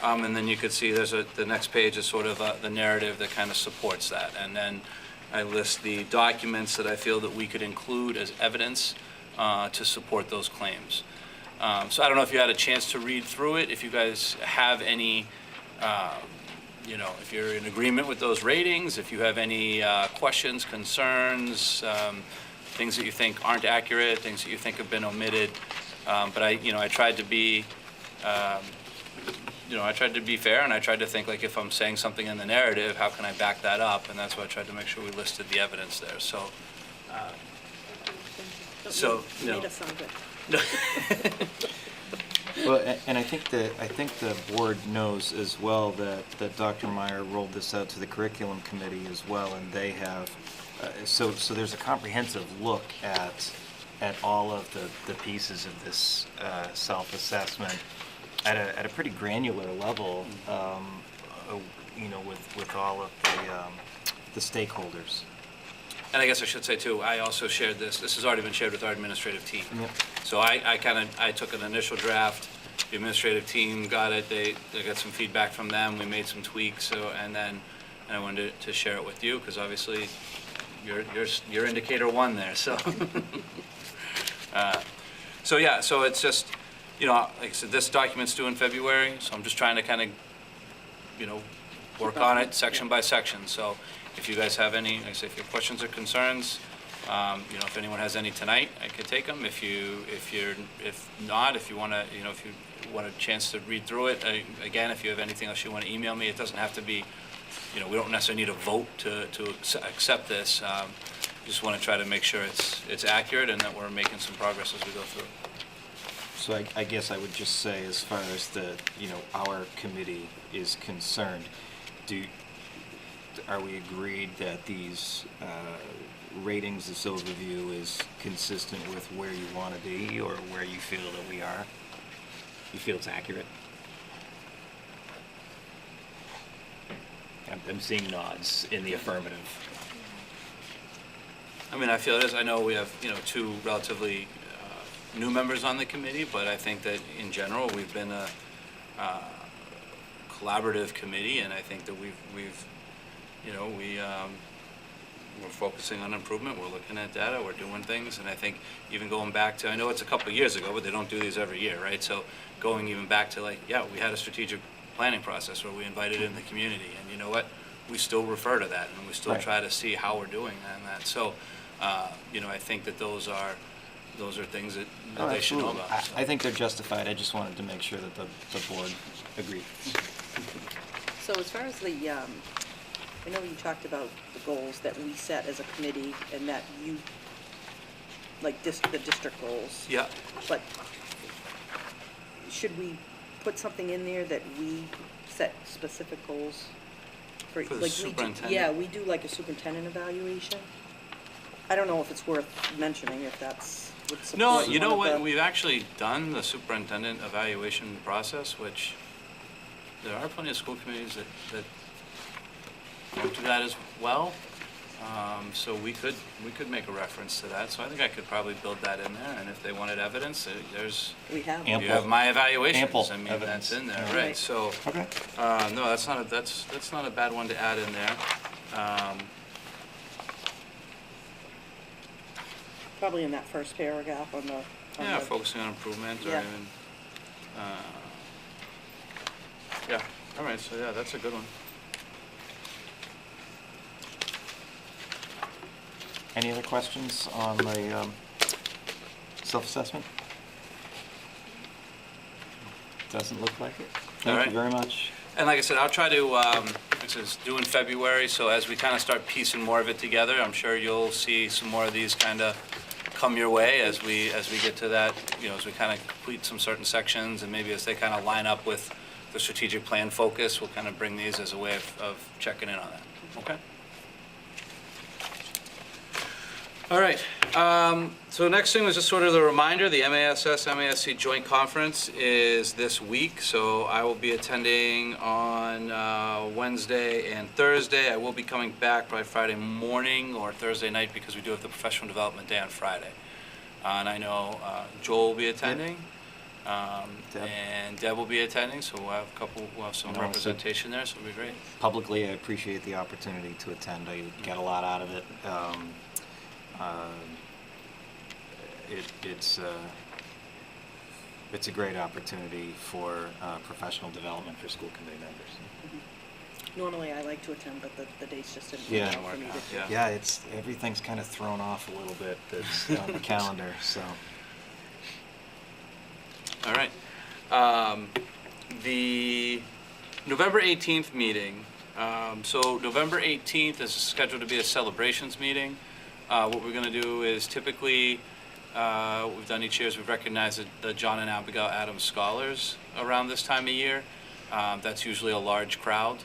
Speaker 5: and then you could see the next page is sort of the narrative that kind of supports that. And then I list the documents that I feel that we could include as evidence to support those claims. So I don't know if you had a chance to read through it, if you guys have any, if you're in agreement with those ratings, if you have any questions, concerns, things that you think aren't accurate, things that you think have been omitted. But I tried to be, I tried to be fair, and I tried to think, like, if I'm saying something in the narrative, how can I back that up? And that's why I tried to make sure we listed the evidence there, so.
Speaker 10: You made us sound good.
Speaker 1: Well, and I think the board knows as well that Dr. Meyer rolled this out to the curriculum committee as well, and they have, so there's a comprehensive look at all of the pieces of this self-assessment at a pretty granular level, with all of the stakeholders.
Speaker 5: And I guess I should say too, I also shared this has already been shared with our administrative team.
Speaker 1: Yep.
Speaker 5: So I took an initial draft, the administrative team got it, they got some feedback from them, we made some tweaks, and I wanted to share it with you, because obviously you're indicator one there, so. So it's just, like I said, this document's due in February, so I'm just trying to kind of, work on it section by section. So if you guys have any, like I say, if you have questions or concerns, if anyone has any tonight, I could take them. If not, if you want to, if you want a chance to read through it, again, if you have anything else you want to email me, it doesn't have to be, we don't necessarily need a vote to accept this. Just want to try to make sure it's accurate and that we're making some progress as we go through.
Speaker 1: So I guess I would just say, as far as our committee is concerned, are we agreed that these ratings, this overview is consistent with where you want to be or where you feel that we are? You feel it's accurate? I'm seeing nods in the affirmative.
Speaker 5: I mean, I feel it is. I know we have, two relatively new members on the committee, but I think that in general, we've been a collaborative committee, and I think that we're focusing on improvement, we're looking at data, we're doing things, and I think even going back to, I know it's a couple of years ago, but they don't do these every year, right? So going even back to we had a strategic planning process where we invited in the community, and you know what? We still refer to that, and we still try to see how we're doing on that. So, I think that those are things that they should know about.
Speaker 1: I think they're justified. I just wanted to make sure that the board agreed.
Speaker 10: So as far as I know you talked about the goals that we set as a committee and that you, like the district goals.
Speaker 5: Yeah.
Speaker 10: But should we put something in there that we set specific goals?
Speaker 5: For the superintendent?
Speaker 10: Yeah, we do like a superintendent evaluation. I don't know if it's worth mentioning, if that's would support.
Speaker 5: No, you know
Speaker 10: one of
Speaker 5: what?
Speaker 10: the-
Speaker 5: We've actually done the superintendent evaluation process, which there are plenty of school committees that don't do that as well. So we could make a reference to that. So I think I could probably build that in there. And if they wanted evidence, there's
Speaker 10: We have.
Speaker 1: Ample.
Speaker 5: you have my evaluations.
Speaker 1: Ample
Speaker 5: I mean,
Speaker 1: evidence.
Speaker 5: that's in there,
Speaker 1: Yeah.
Speaker 5: right?
Speaker 10: Right.
Speaker 5: So
Speaker 1: Okay.
Speaker 5: no, that's not a bad one to add in there.
Speaker 10: Probably in that first paragraph on the.
Speaker 5: Yeah, focusing on improvement or
Speaker 10: Yeah.
Speaker 5: even, yeah, all right, so yeah, that's a good one.
Speaker 1: Any other questions on the self-assessment? Doesn't look like it.
Speaker 5: All
Speaker 1: Thank
Speaker 5: right.
Speaker 1: you very much.
Speaker 5: And like I said, I'll try to, this is due in February, so as we kind of start piecing more of it together, I'm sure you'll see some more of these kind of come your way as we get to that, as we kind of complete some certain sections, and maybe as they kind of line up with the strategic plan focus, we'll kind of bring these as a way of checking in on that, okay? All right, so next thing was just sort of the reminder, the MASC Joint Conference is this week, so I will be attending on Wednesday and Thursday. I will be coming back probably Friday morning or Thursday night because we do have the Professional Development Day on Friday. And I know Joel will be attending,
Speaker 1: Deb.
Speaker 5: and Deb will be attending, so we'll have some
Speaker 1: And also-
Speaker 5: representation there, so it'll be great.
Speaker 1: Publicly, I appreciate the opportunity to attend. I get a lot out of it. It's a great opportunity for professional development for school committee members.
Speaker 10: Normally I like to attend, but the dates just didn't
Speaker 1: Yeah.
Speaker 10: work out for me to.
Speaker 5: Yeah.
Speaker 1: Yeah, it's, everything's kind of thrown off a little bit that's on the calendar, so.
Speaker 5: All right. The November 18th meeting, so November 18th is scheduled to be a celebrations meeting. What we're going to do is typically, what we've done each year is we've recognized the John and Abigail Adams Scholars around this time of year. That's usually a large crowd.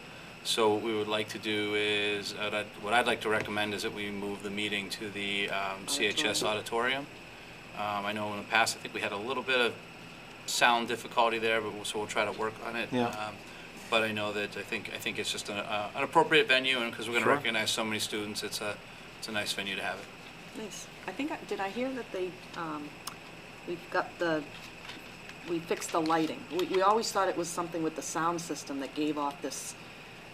Speaker 5: So what we would like to do is, what I'd like to recommend is that we move the meeting to the CHS auditorium. I know in the past, I think we had a little bit of sound difficulty there, but so we'll try to work on it.
Speaker 1: Yeah.
Speaker 5: But I know that I think it's just an appropriate venue, and because we're going to
Speaker 1: Sure.
Speaker 5: recognize so many students, it's a nice venue to have it.
Speaker 10: Nice. I think, did I hear that we fixed the lighting? We always thought it was something with the sound system that gave off this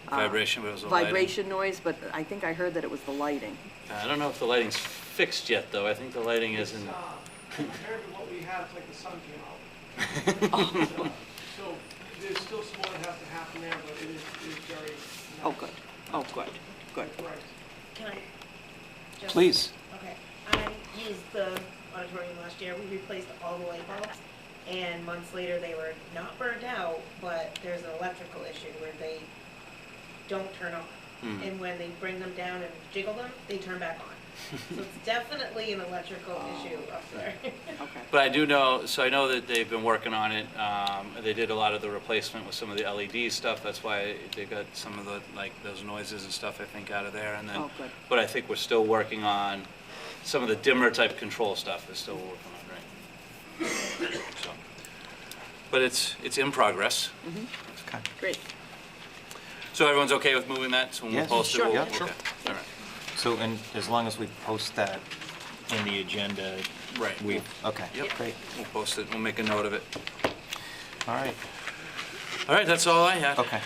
Speaker 5: Vibration, but it was the lighting.
Speaker 10: vibration noise, but I think I heard that it was the lighting.
Speaker 5: I don't know if the lighting's fixed yet, though. I think the lighting isn't.
Speaker 11: Compared to what we had, it's like the sun came out. So there's still some more that has to happen there, but it is very.
Speaker 10: Oh, good. Oh, good. Good.
Speaker 11: Correct.
Speaker 12: Can I? just-
Speaker 1: Please.
Speaker 12: Okay, I used the auditorium last year, we replaced all the light bulbs, and months later, they were not burned out, but there's an electrical issue where they don't turn on. And when they bring them down and jiggle them, they turn back on. So it's definitely an electrical issue up there.
Speaker 10: Okay.
Speaker 5: But I do know, so I know that they've been working on it. They did a lot of the replacement with some of the LED stuff. That's why they got some of the, like, those noises and stuff, I think, out of there. And then,
Speaker 10: Oh, good.
Speaker 5: but I think we're still working on some of the dimmer type control stuff is still working on, right? So, but it's in progress.
Speaker 1: Okay.
Speaker 10: Great.
Speaker 5: So everyone's okay with moving that? So when we
Speaker 1: Yes.
Speaker 5: post it,
Speaker 10: Sure.
Speaker 5: we'll,
Speaker 1: Yeah,
Speaker 5: okay.
Speaker 1: sure.
Speaker 5: All right.
Speaker 1: So, and as long as we post that in the agenda,
Speaker 5: Right.
Speaker 1: okay,
Speaker 5: Yep.
Speaker 1: great.
Speaker 5: We'll post it. We'll make a note of it.
Speaker 1: All right,
Speaker 5: All right, that's all I had.
Speaker 1: okay.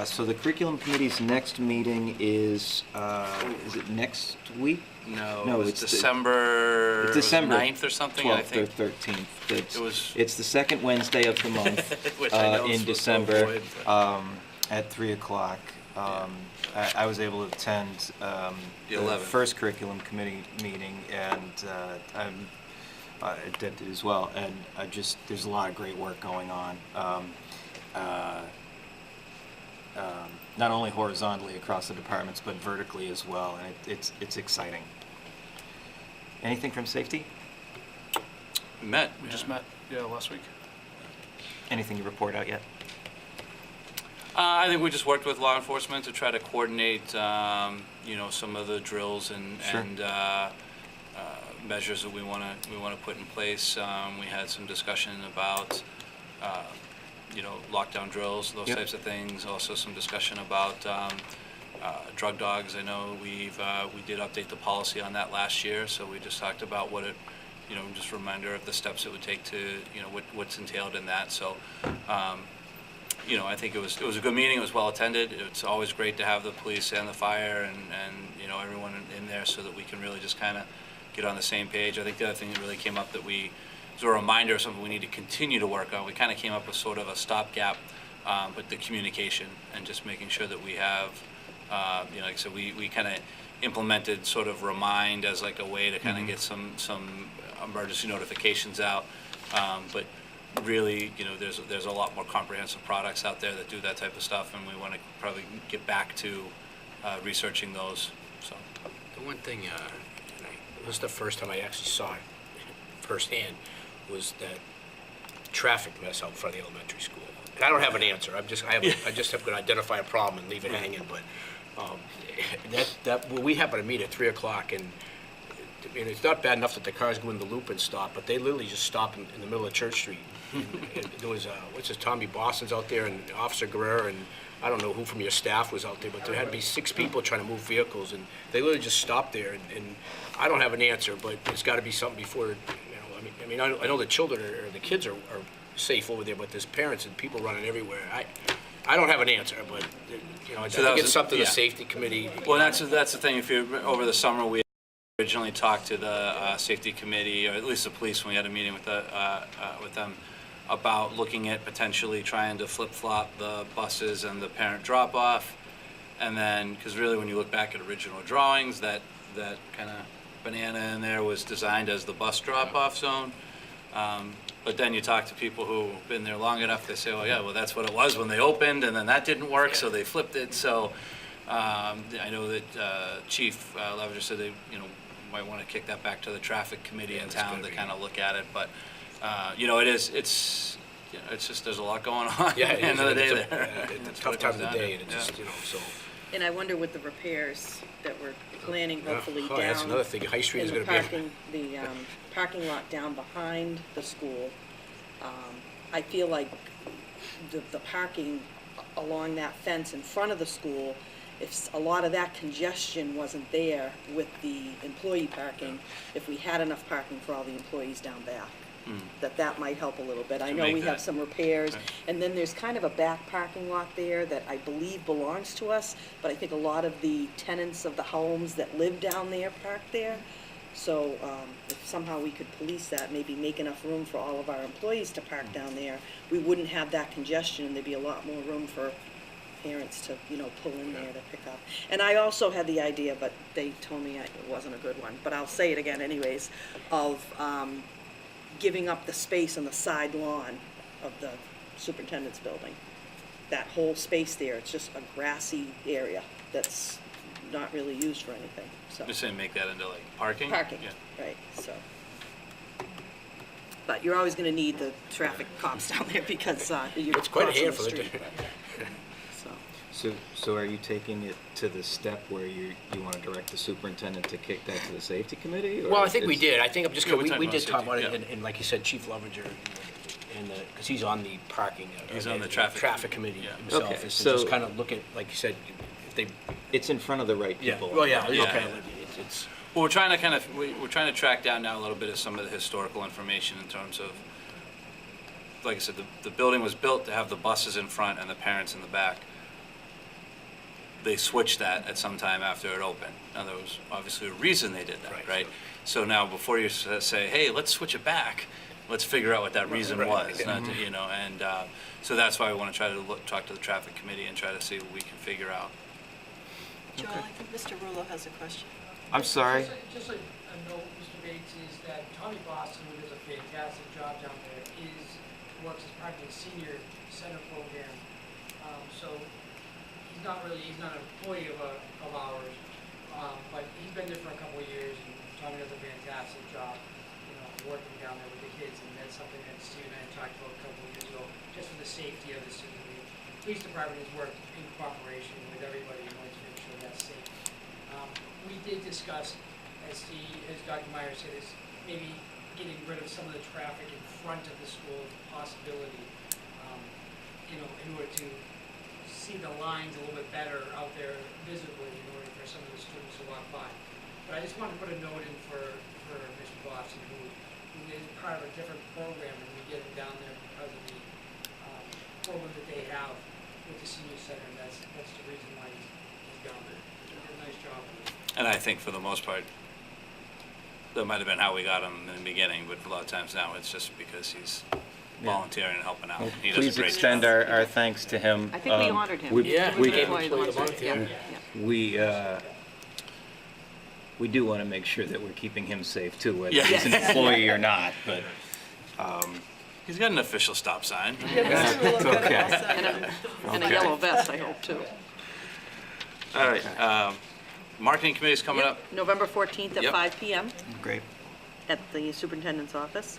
Speaker 1: So the curriculum committee's next meeting is it next week?
Speaker 5: No,
Speaker 1: No,
Speaker 5: it was
Speaker 1: it's
Speaker 5: December,
Speaker 1: It's December
Speaker 5: 9th or something, I
Speaker 1: 12th
Speaker 5: think.
Speaker 1: or 13th.
Speaker 5: It was-
Speaker 1: It's the second Wednesday of the month
Speaker 5: Which I know
Speaker 1: in
Speaker 5: is supposed to
Speaker 1: December
Speaker 5: avoid, but-
Speaker 1: at 3 o'clock. I was able to attend
Speaker 5: The
Speaker 1: the
Speaker 5: 11th.
Speaker 1: first curriculum committee meeting, and I did as well. And there's a lot of great work going on. Not only horizontally across the departments, but vertically as well, and it's exciting. Anything from safety?
Speaker 5: We met.
Speaker 3: We just met, last week.
Speaker 1: Anything to report out yet?
Speaker 5: I think we just worked with law enforcement to try to coordinate, some of the drills and,
Speaker 1: Sure.
Speaker 5: measures that we want to put in place. We had some discussion about, lockdown drills, those
Speaker 1: Yep.
Speaker 5: types of things. Also some discussion about drug dogs. I know we did update the policy on that last year, so we just talked about what it, just a reminder of the steps it would take to, what's entailed in that. So, I think it was a good meeting. It was well attended. It's always great to have the police and the fire and everyone in there so that we can really just kind of get on the same page. I think the other thing that really came up that was a reminder of something we need to continue to work on. We kind of came up with sort of a stopgap, but the communication and just making sure that we have, like I said, we kind of implemented sort of Remind as like a way to kind of get some emergency notifications out. But really, there's a lot more comprehensive products out there that do that type of stuff, and we want to probably get back to researching those. So.
Speaker 6: The one thing, it was the first time I actually saw it firsthand, was that traffic mess out in front of the elementary school. And I don't have an answer. I just have to identify a problem and leave it hanging. But we happen to meet at 3 o'clock, and it's not bad enough that the cars go in the loop and stop, but they literally just stop in the middle of Church Street. And there was Tommy Boston's out there, and Officer Guerrero, and I don't know who from your staff was out there, but there had to be 6 people trying to move vehicles, and they literally just stopped there. And I don't have an answer, but there's got to be something before. I know the children or the kids are safe over there, but there's parents and people running everywhere. I don't have an answer, but I think it's something the safety committee.
Speaker 5: Well, that's the thing. If you over the summer we originally talked to the safety committee, or at least the police when we had a meeting with them. about looking at potentially trying to flip-flop the buses and the parent drop-off. And then, because really when you look back at original drawings, that kind of banana in there was designed as the bus drop-off zone. But then you talk to people who've been there long enough, they say, oh yeah, well that's what it was when they opened, and then that didn't work, so they flipped it. So I know that Chief Levenger said they, might want to kick that back to the traffic committee in town to kind of look at it. But it's just there's a lot going on.
Speaker 6: Yeah,
Speaker 5: at the end of the day there.
Speaker 6: It's a tough time of the day, and it's just, so.
Speaker 10: And I wonder with the repairs that we're planning, hopefully
Speaker 6: Oh,
Speaker 10: down.
Speaker 6: that's another thing. High Street is
Speaker 10: in the
Speaker 6: gonna be.
Speaker 10: parking, the parking lot down behind the school. I feel like the parking along that fence in front of the school, if a lot of that congestion wasn't there with the employee parking, if we had enough parking for all the employees down back, that might help a little bit. I
Speaker 5: To
Speaker 10: know
Speaker 5: make
Speaker 10: we have
Speaker 5: that-
Speaker 10: some repairs,
Speaker 5: Okay.
Speaker 10: and then there's kind of a back parking lot there that I believe belongs to us, but I think a lot of the tenants of the homes that live down there park there. So if somehow we could police that, maybe make enough room for all of our employees to park down there, we wouldn't have that congestion, and there'd be a lot more room for parents to, pull in there to pick up. And I also had the idea, but they told me it wasn't a good one, but I'll say it again anyways, of giving up the space on the side lawn of the superintendent's building. That whole space there, it's just a grassy area that's not really used for anything, so.
Speaker 5: Just saying, make that into like parking?
Speaker 10: Parking,
Speaker 5: Yeah.
Speaker 10: right, so. But you're always gonna need the traffic cops down there because you're
Speaker 6: It's quite a
Speaker 10: crossing the
Speaker 6: handful, isn't
Speaker 10: street. So.
Speaker 1: So are you taking it to the step where you want to direct the superintendent to kick that to the safety committee? or
Speaker 6: Well, I think we
Speaker 1: it's-
Speaker 6: did. I think I'm just,
Speaker 5: Yeah, we
Speaker 6: we
Speaker 5: talked about
Speaker 6: did talk about
Speaker 5: safety,
Speaker 6: it,
Speaker 5: yeah.
Speaker 6: and like you said, Chief Levenger, and, because he's on the parking.
Speaker 5: He's on the traffic
Speaker 6: Traffic committee
Speaker 5: yeah.
Speaker 6: himself,
Speaker 1: Okay,
Speaker 6: is to
Speaker 1: so-
Speaker 6: just kind of look at, like you said, if they,
Speaker 1: It's in front of the right
Speaker 6: yeah,
Speaker 1: people.
Speaker 6: well, yeah,
Speaker 5: Yeah.
Speaker 6: okay, it's,
Speaker 5: Well, we're trying to we're trying to track down now a little bit of some of the historical information in terms of, like I said, the building was built to have the buses in front and the parents in the back. They switched that at some time after it opened. Now, there was obviously a reason they did that,
Speaker 6: Right.
Speaker 5: right? So now, before you say, hey, let's switch it back, let's figure out what that reason
Speaker 6: Right.
Speaker 5: was, not to, and so that's why we want to try to talk to the traffic committee and try to see what we can figure out.
Speaker 9: Joel, I think Mr. Rulo has a question.
Speaker 1: I'm sorry.
Speaker 11: Just a note, Mr. Bates, is that Tommy Boston, who does a fantastic job down there, works as part of the senior center program. So he's not an employee of ours, but he's been there for a couple of years, and Tommy does a fantastic job, working down there with the kids, and that's something that Steve and I talked about a couple of years ago, just for the safety of the student. The police department has worked in cooperation with everybody in order to make sure that's safe. We did discuss, as Dr. Meyer said, is maybe getting rid of some of the traffic in front of the school, possibility, in order to see the lines a little bit better out there visibly in order for some of the students to walk by. But I just wanted to put a note in for Mr. Boston, who is part of a different program, and we get him down there because of the program that they have with the senior center, and that's the reason why he's down there. He did a nice job with it.
Speaker 5: And I think for the most part, that might have been how we got him in the beginning, but a lot of times now it's just because he's volunteering and helping out. He does a
Speaker 1: Please
Speaker 5: great
Speaker 1: extend
Speaker 5: job.
Speaker 1: our thanks to him.
Speaker 10: I think we honored him.
Speaker 6: Yeah,
Speaker 10: He was
Speaker 1: we
Speaker 10: an
Speaker 1: gave
Speaker 10: employee of the
Speaker 6: employee of the
Speaker 10: month,
Speaker 6: month,
Speaker 10: yeah.
Speaker 1: We do want to make sure that we're keeping him safe too, whether
Speaker 5: Yeah.
Speaker 1: he's an employee or not, but,
Speaker 5: He's got an official stop sign.
Speaker 9: Yeah, Mr. Rulo got
Speaker 1: okay.
Speaker 9: it all set.
Speaker 10: And a yellow vest, I hope, too.
Speaker 5: All right, marketing committee's coming up.
Speaker 10: November 14th at
Speaker 5: Yep.
Speaker 10: 5 PM
Speaker 1: great.
Speaker 10: at the superintendent's office.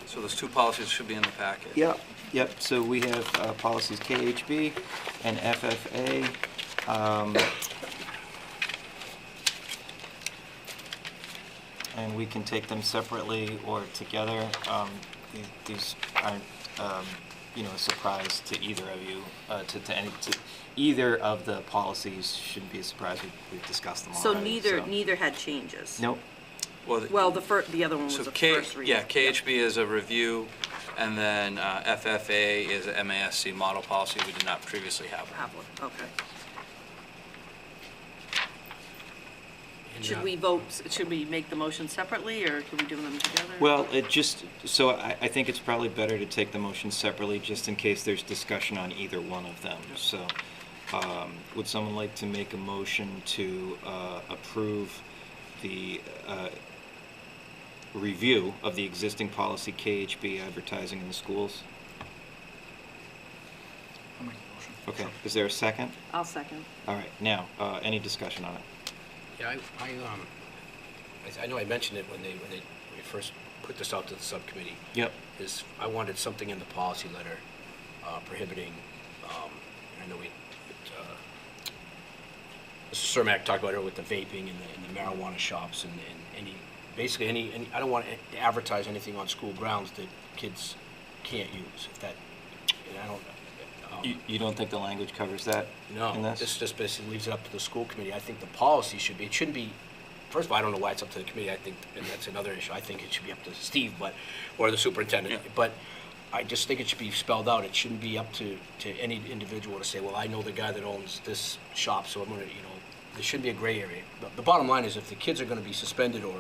Speaker 5: So those two policies should be in the packet.
Speaker 1: Yep, so we have policies KHB and FFA. And we can take them separately or together. These aren't, a surprise to either of you, to either of the policies shouldn't be a surprise. We've discussed them
Speaker 10: So
Speaker 1: already.
Speaker 10: neither had changes?
Speaker 1: Nope.
Speaker 10: Well, the other one was
Speaker 5: So
Speaker 10: the first reading.
Speaker 5: yeah, KHB is a review, and then FFA is a MASC model policy we did not previously have.
Speaker 10: Have one, okay. Should we vote, should we make the motion separately, or can we do them together?
Speaker 1: Well, so I think it's probably better to take the motion separately, just in case there's discussion on either one of them. So, would someone like to make a motion to approve the review of the existing policy KHB advertising in the schools?
Speaker 3: I'll make the motion.
Speaker 1: Okay, is there a second?
Speaker 10: I'll second.
Speaker 1: All right, now, any discussion on it?
Speaker 6: Yeah, I know I mentioned it when we first put this out to the subcommittee.
Speaker 1: Yep.
Speaker 6: Is I wanted something in the policy letter prohibiting, I know Mr. Cermak talked about it with the vaping and the marijuana shops and any, I don't want to advertise anything on school grounds that kids can't use, if that, and I don't,
Speaker 1: You don't think the language covers that in
Speaker 6: no,
Speaker 1: this?
Speaker 6: this just basically leaves it up to the school committee. I think the policy should be, it shouldn't be, first of all, I don't know why it's up to the committee. I think, and that's another issue, I think it should be up to Steve, or the superintendent. But I just think it should be spelled out. It shouldn't be up to any individual to say, well, I know the guy that owns this shop, so I'm gonna, there shouldn't be a gray area. The bottom line is, if the kids are gonna be suspended or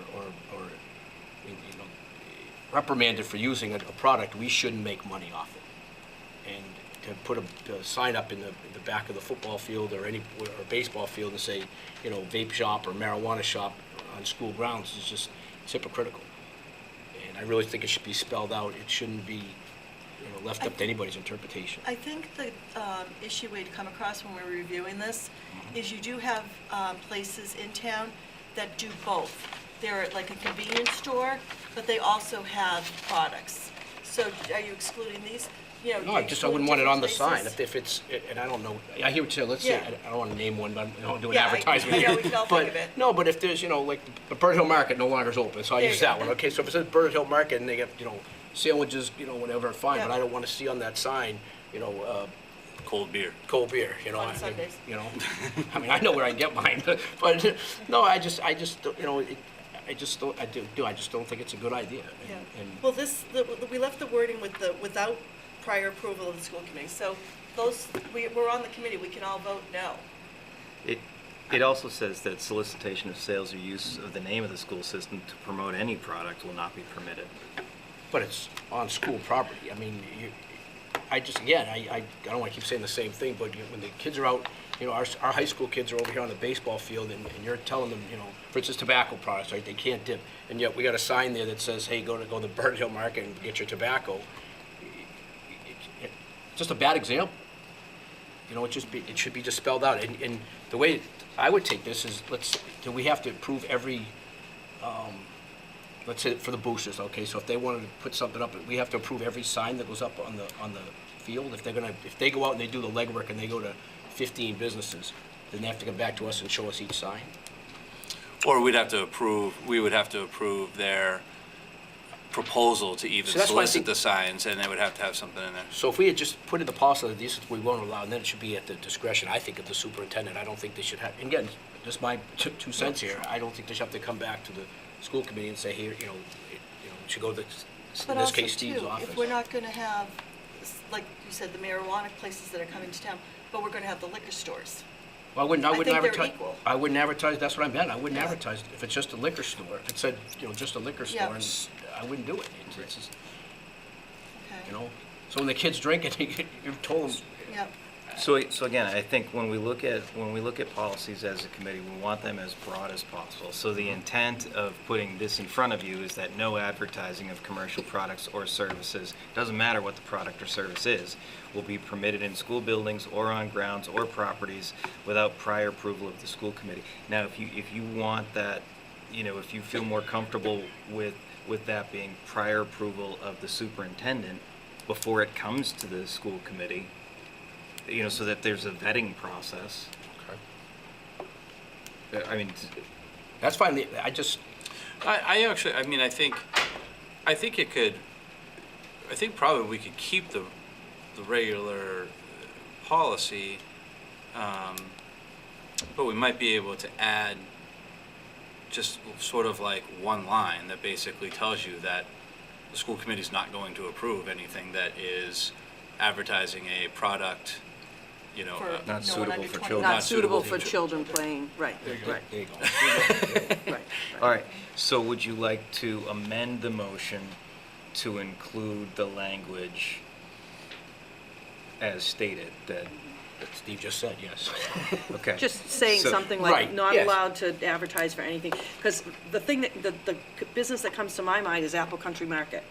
Speaker 6: reprimanded for using a product, we shouldn't make money off it. And to put a sign up in the back of the football field or baseball field and say, vape shop or marijuana shop on school grounds is just, it's hypocritical. And I really think it should be spelled out. It shouldn't be, left up to anybody's interpretation.
Speaker 9: I think the issue we'd come across when we were reviewing this is you do have places in town that do both. They're like a convenience store, but they also have products. So are you excluding these?
Speaker 6: No, I wouldn't want it on the sign. If it's, and I don't know, I hear what you're saying, let's say,
Speaker 9: Yeah.
Speaker 6: I don't want to name one, but I don't do an
Speaker 9: Yeah,
Speaker 6: advertisement.
Speaker 9: I know, we can all think of it.
Speaker 6: No, but if there's, like, the Bird Hill Market no longer is open, so I
Speaker 9: There
Speaker 6: use
Speaker 9: you
Speaker 6: that
Speaker 9: go.
Speaker 6: one. Okay, so if it says Bird Hill Market and they get, sandwiches, whatever, fine, but
Speaker 9: Yeah.
Speaker 6: I don't want to see on that sign,
Speaker 5: Cold beer.
Speaker 6: cold beer,
Speaker 9: On Sundays.
Speaker 6: I mean, I know where I get mine, but, no, I just don't, I just don't think it's a good idea.
Speaker 9: Yeah.
Speaker 6: And-
Speaker 9: Well, we left the wording with without prior approval of the school committee. So we're on the committee, we can all vote no.
Speaker 1: It also says that solicitation of sales or use of the name of the school system to promote any product will not be permitted.
Speaker 6: But it's on school property. I mean, I don't want to keep saying the same thing, but when the kids are out, our high school kids are over here on the baseball field, and you're telling them, for instance, tobacco products, right? They can't dip, and yet we got a sign there that says, hey, go to Bird Hill Market and get your tobacco. It's just a bad example. It should be just spelled out. And the way I would take this is, do we have to approve every, let's say for the boosters, okay, so if they wanted to put something up, we have to approve every sign that goes up on the field? If they go out and they do the legwork and they go to 15 businesses, then they have to come back to us and show us each sign?
Speaker 5: Or we would have to approve their proposal to even
Speaker 6: So that's why I
Speaker 5: solicit
Speaker 6: think-
Speaker 5: the signs, and they would have to have something in there.
Speaker 6: So if we had just put in the policy that these we won't allow, and then it should be at the discretion, I think, of the superintendent. I don't think they should have, and again, just my 2 cents here, I don't think they should have to come back to the school committee and say, here, it should go to,
Speaker 9: But
Speaker 6: in this
Speaker 9: also,
Speaker 6: case, Steve's
Speaker 9: too,
Speaker 6: office.
Speaker 9: if we're not going to have, like you said, the marijuana places that are coming to town, but we're going to have the liquor stores.
Speaker 6: Well, I wouldn't
Speaker 9: I think they're
Speaker 6: advertise.
Speaker 9: equal.
Speaker 6: I wouldn't advertise, that's what I meant, I wouldn't
Speaker 9: Yeah.
Speaker 6: advertise if it's just a liquor store. If it said, just a liquor store,
Speaker 9: Yeah.
Speaker 6: and I wouldn't do it. It's just,
Speaker 9: Okay.
Speaker 6: so when the kids drink it, you told them,
Speaker 9: Yep.
Speaker 1: So again, I think when we look at policies as a committee, we want them as broad as possible. So the intent of putting this in front of you is that no advertising of commercial products or services, doesn't matter what the product or service is, will be permitted in school buildings or on grounds or properties without prior approval of the school committee. Now, if you want that, if you feel more comfortable with that being prior approval of the superintendent before it comes to the school committee, so that there's a vetting process. I mean,
Speaker 6: that's fine,
Speaker 5: I think probably we could keep the regular policy, but we might be able to add just sort of like one line that basically tells you that the school committee is not going to approve anything that is advertising a product you know,
Speaker 9: For
Speaker 5: uh,
Speaker 1: Not
Speaker 9: no one
Speaker 1: suitable
Speaker 9: under
Speaker 1: for
Speaker 9: 21.
Speaker 1: children.
Speaker 7: Not suitable
Speaker 5: suitable
Speaker 7: for
Speaker 5: for
Speaker 7: children playing, right, right,
Speaker 1: There you go.
Speaker 7: right.
Speaker 1: All right, so would you like to amend the motion to include the language as stated, that,
Speaker 6: That Steve just said, yes.
Speaker 1: okay?
Speaker 7: Just saying
Speaker 1: So-
Speaker 7: something like,
Speaker 6: Right,
Speaker 7: not
Speaker 6: yes.
Speaker 7: allowed to advertise for anything. Because the thing that, the business that comes to my mind is Apple Country Market.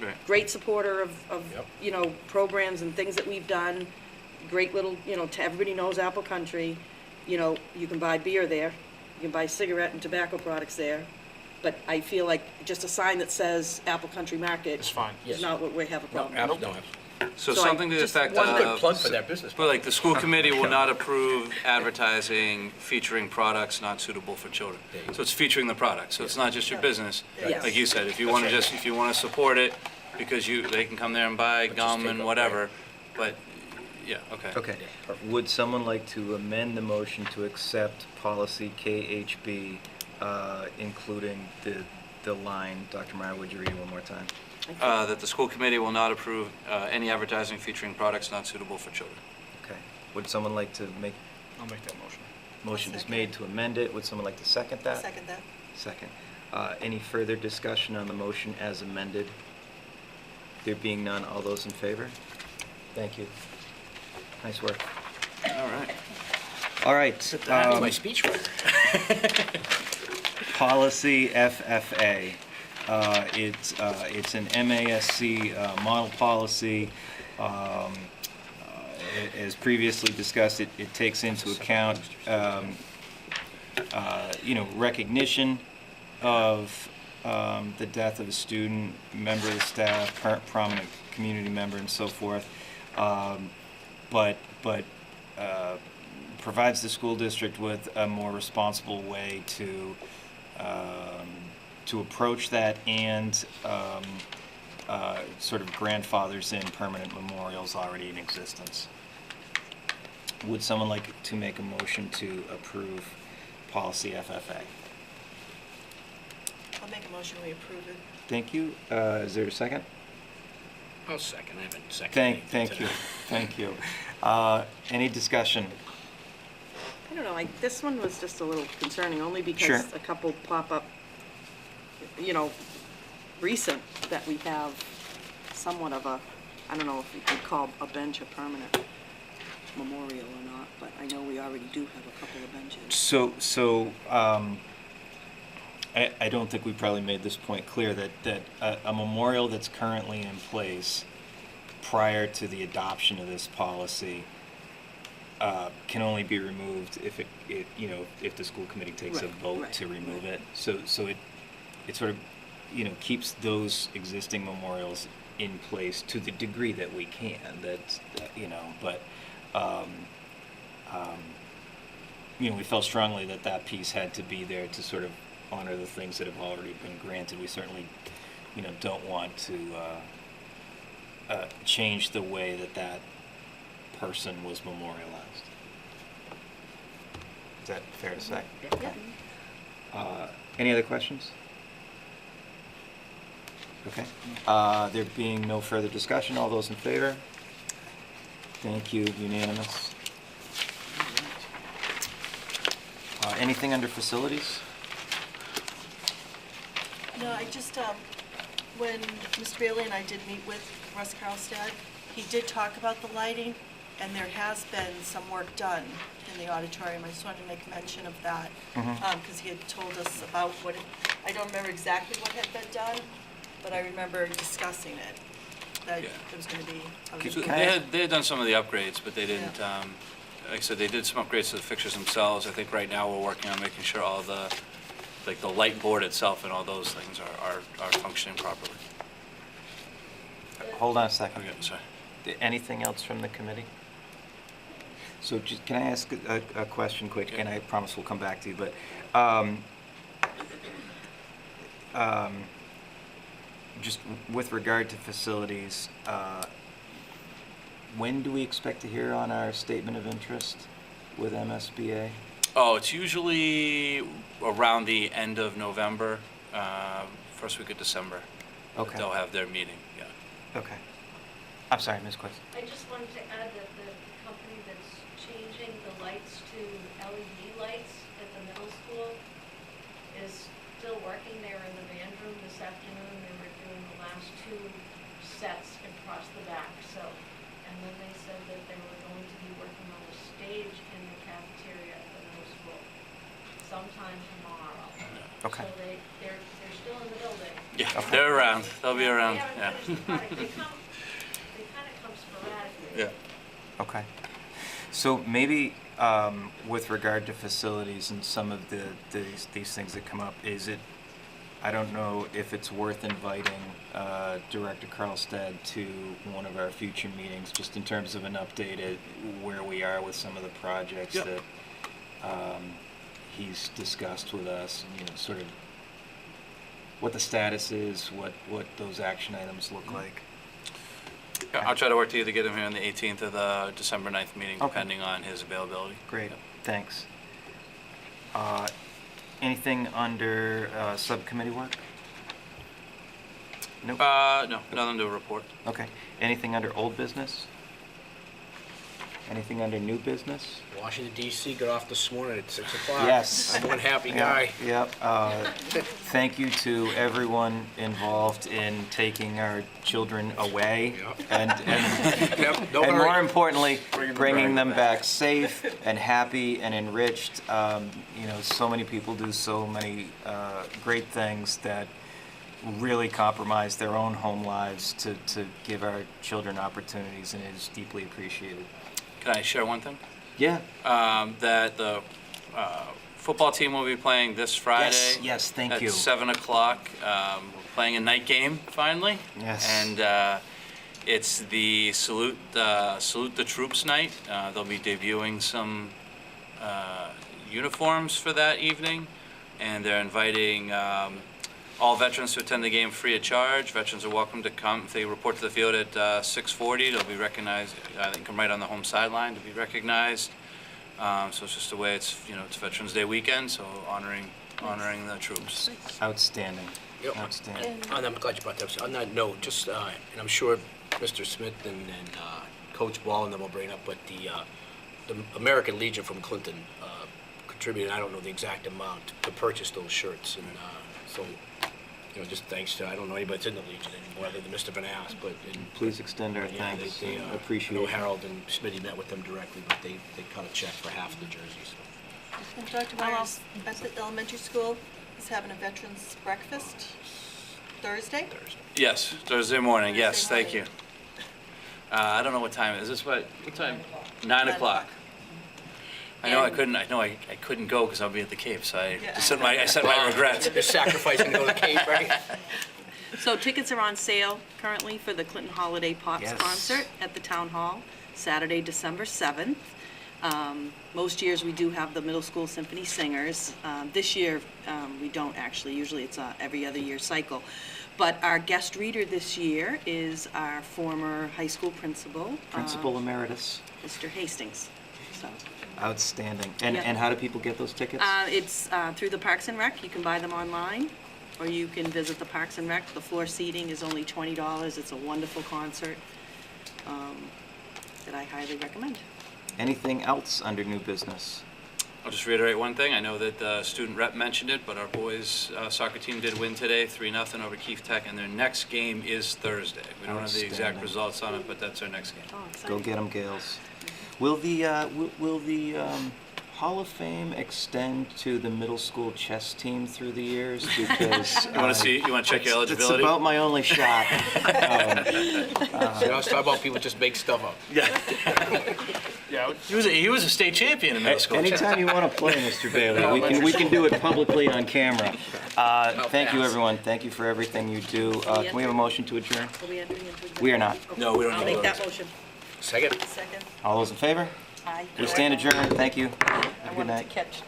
Speaker 5: right.
Speaker 7: Great supporter of,
Speaker 6: Yep.
Speaker 7: you know, programs and things that we've done. Great little, you know, everybody knows Apple Country. You know, you can buy beer there. You can buy cigarette and tobacco products there. But I feel like just a sign that says Apple Country Market
Speaker 3: It's fine.
Speaker 7: is not what we have a
Speaker 6: No,
Speaker 7: problem with.
Speaker 6: no,
Speaker 5: So
Speaker 7: So I
Speaker 5: something to the
Speaker 7: just
Speaker 5: effect
Speaker 7: one
Speaker 6: good
Speaker 5: of,
Speaker 6: plug for that business.
Speaker 5: but like the school committee will not approve advertising featuring products not suitable for children.
Speaker 6: There you go.
Speaker 5: So it's featuring the product, so it's not just your business.
Speaker 7: Yes.
Speaker 5: Like you said, if you want to just, if you want to support it, because they can come there and buy
Speaker 6: just
Speaker 5: gum
Speaker 6: take
Speaker 5: and
Speaker 6: up,
Speaker 5: whatever, but, yeah, okay.
Speaker 1: Okay, would someone like to amend the motion to accept policy KHB, including the line, Dr. Meyer, would you read it one more time?
Speaker 5: That the school committee will not approve any advertising featuring products not suitable for children.
Speaker 1: Okay, would someone like to make,
Speaker 3: I'll make that motion.
Speaker 1: motion is
Speaker 9: second
Speaker 1: made
Speaker 9: it.
Speaker 1: to amend it, would someone like to second that?
Speaker 9: Second that.
Speaker 1: Second. Any further discussion on the motion as amended? There being none, all those in favor? Thank you. Nice work.
Speaker 5: All right.
Speaker 1: All right.
Speaker 6: That's my speechwriter.
Speaker 1: Policy FFA. It's an MASC model policy. As previously discussed, it takes into account, recognition of the death of a student, member of the staff, prominent community member, and so forth. But provides the school district with a more responsible way to approach that, and sort of grandfathers in permanent memorials already in existence. Would someone like to make a motion to approve policy FFA?
Speaker 9: I'll make a motion, we approve it.
Speaker 1: Thank you. Is there a second?
Speaker 6: I'll second, I haven't seconded.
Speaker 1: Thank you. Thank you. Any discussion?
Speaker 7: I don't know, this one was just a little concerning, only
Speaker 1: Sure.
Speaker 7: because a couple pop up, you know, recent, that we have somewhat of a, I don't know if you could call a bench a permanent memorial or not, but I know we already do have a couple of benches.
Speaker 1: So, I don't think we probably made this point clear, that a memorial that's currently in place prior to the adoption of this policy can only be removed if if the school committee takes a
Speaker 7: Right,
Speaker 1: vote
Speaker 7: right,
Speaker 1: to remove
Speaker 7: right.
Speaker 1: it. So it sort of, keeps those existing memorials in place to the degree that we can, but we felt strongly that piece had to be there to sort of honor the things that have already been granted. We certainly, don't want to change the way that person was memorialized. Is that fair to say?
Speaker 7: Yeah.
Speaker 1: Any other questions? Okay. There being no further discussion, all those in favor? Thank you, unanimous. Anything under facilities?
Speaker 9: No, I just, when Mr. Bailey and I did meet with Russ Karlstad, he did talk about the lighting, and there has been some work done in the auditorium. I just wanted to make mention of that, because he had told us about I don't remember exactly what had been done, but I remember discussing it, that
Speaker 5: Yeah.
Speaker 9: there was going to be.
Speaker 5: So
Speaker 1: Can I
Speaker 5: they had done some of the upgrades, but they didn't, like I said, they did some upgrades to the fixtures themselves. I think right now we're working on making sure all the light board itself and all those things are functioning properly.
Speaker 1: Hold on a second.
Speaker 5: Okay, sorry.
Speaker 1: Anything else from the committee? So can I ask a question quick, and I promise we'll come back to you, but just with regard to facilities, when do we expect to hear on our statement of interest with MSBA?
Speaker 5: Oh, it's usually around the end of November, first week of December.
Speaker 1: Okay.
Speaker 5: They'll have their meeting, yeah.
Speaker 1: Okay. I'm sorry, Ms. Quist.
Speaker 7: I just wanted to add that the company that's lights to LED lights at the middle school is still working. They were in the band room this afternoon. They were doing the last 2 sets across the back, so. And then they said that they were going to be working on a stage in the cafeteria at the middle school sometime tomorrow.
Speaker 1: Okay.
Speaker 7: So they're still in the building.
Speaker 5: Yeah, they're around. They'll be around,
Speaker 7: They
Speaker 5: yeah.
Speaker 7: haven't finished the project. They kind of come sporadically.
Speaker 5: Yeah.
Speaker 1: Okay. So maybe with regard to facilities and some of these things that come up, I don't know if it's worth inviting Director Carlstad to one of our future meetings, just in terms of an update at where we are with some of the projects
Speaker 5: Yep.
Speaker 1: that he's discussed with us, and, sort of what the status is, what those action items look like.
Speaker 5: Yeah, I'll try to work to either get him here on the 18th or the December 9th meeting,
Speaker 1: Okay.
Speaker 5: depending on his availability.
Speaker 1: Great,
Speaker 5: Yep.
Speaker 1: thanks. Anything under subcommittee work? Nope.
Speaker 5: No, nothing to report.
Speaker 1: Okay. Anything under old business? Anything under new business?
Speaker 6: Washington DC got off this morning at 6 o'clock.
Speaker 1: Yes.
Speaker 6: I'm one happy
Speaker 1: Yep,
Speaker 6: guy.
Speaker 1: Yep. Thank you to everyone involved in taking our children away
Speaker 6: Yep.
Speaker 1: and
Speaker 6: No
Speaker 1: and
Speaker 6: hurry.
Speaker 1: more importantly, bringing them
Speaker 6: back.
Speaker 1: back safe and happy and enriched. So many people do so many great things that really compromise their own home lives to give our children opportunities, and it is deeply appreciated.
Speaker 5: Can I share one thing?
Speaker 1: Yeah.
Speaker 5: That the football team will be playing this Friday.
Speaker 1: Yes, thank you.
Speaker 5: At 7 o'clock. We're playing a night game, finally.
Speaker 1: Yes.
Speaker 5: And it's the Salute the Troops night. They'll be debuting some uniforms for that evening, and they're inviting all veterans to attend the game free of charge. Veterans are welcome to come. If they report to the field at 6:40, they'll be recognized. They can come right on the home sideline to be recognized. So it's just a way. It's Veterans Day weekend, so honoring the troops.
Speaker 1: Outstanding.
Speaker 6: Yep.
Speaker 1: Outstanding.
Speaker 6: And I'm glad you brought that up. On that note, just, and I'm sure Mr. Smith and Coach Ball and them will bring it up, but the American Legion from Clinton contributed, I don't know the exact amount, to purchase those shirts. And so, just thanks to, I don't know anybody that's in the Legion anymore other than Mr. Vanass, but.
Speaker 1: Please extend our
Speaker 6: Yeah,
Speaker 1: thanks.
Speaker 6: they
Speaker 1: Appreciate
Speaker 6: I know
Speaker 1: it.
Speaker 6: Harold and Smitty met with them directly, but they cut a check for half of the jerseys.
Speaker 9: And Dr. Myers, at the elementary school, is having a veterans breakfast Thursday?
Speaker 5: Yes, Thursday morning. Yes,
Speaker 9: Thursday
Speaker 5: thank you.
Speaker 9: morning.
Speaker 5: I don't know what time. Is this what time? 9 o'clock. I know I couldn't go because I'll be at the Cape, so I
Speaker 9: Yeah.
Speaker 5: said my regrets.
Speaker 6: They're sacrificing to go to Cape, right?
Speaker 10: So tickets are on sale currently for the Clinton Holiday Pops
Speaker 1: Yes.
Speaker 10: concert at the Town Hall, Saturday, December 7th. Most years we do have the middle school symphony singers. This year we don't actually, usually it's a every other year cycle. But our guest reader this year is our former high school principal.
Speaker 1: Principal Emeritus.
Speaker 10: Mr. Hastings. So
Speaker 1: Outstanding. And
Speaker 10: Yep.
Speaker 1: and how do people get those tickets?
Speaker 10: it's through the Parks and Rec. You can buy them online, or you can visit the Parks and Rec. The floor seating is only $20. It's a wonderful concert that I highly recommend.
Speaker 1: Anything else under new business?
Speaker 5: I'll just reiterate one thing. I know that the student rep mentioned it, but our boys soccer team did win today, 3-0 over Keefe Tech, and their next game is Thursday. We don't have the exact
Speaker 1: Outstanding.
Speaker 5: results on it, but that's our next game.
Speaker 10: Oh,
Speaker 1: Go
Speaker 10: exciting.
Speaker 1: get them, Gales. Will the Hall of Fame extend to the middle school chess team through the years? Because
Speaker 5: You want to check your
Speaker 1: it's
Speaker 5: eligibility?
Speaker 1: about my only shot.
Speaker 6: Let's talk about people just make stuff up.
Speaker 3: Yeah,
Speaker 5: He was a state champion in middle school.
Speaker 1: Anytime you want to play, Mr. Bailey, we can do it publicly on camera. Thank you, everyone. Thank you for everything you do. Can we have a motion to adjourn?
Speaker 10: Are we entering into executive?
Speaker 1: We are not.
Speaker 5: No, we don't
Speaker 10: I'll
Speaker 5: need
Speaker 10: make
Speaker 5: to.
Speaker 10: that motion.
Speaker 6: Second?
Speaker 9: Second.
Speaker 1: All those in favor?
Speaker 10: Aye.
Speaker 1: We stand adjourned. Thank you. Have a good
Speaker 10: I wanted
Speaker 1: night.
Speaker 10: to catch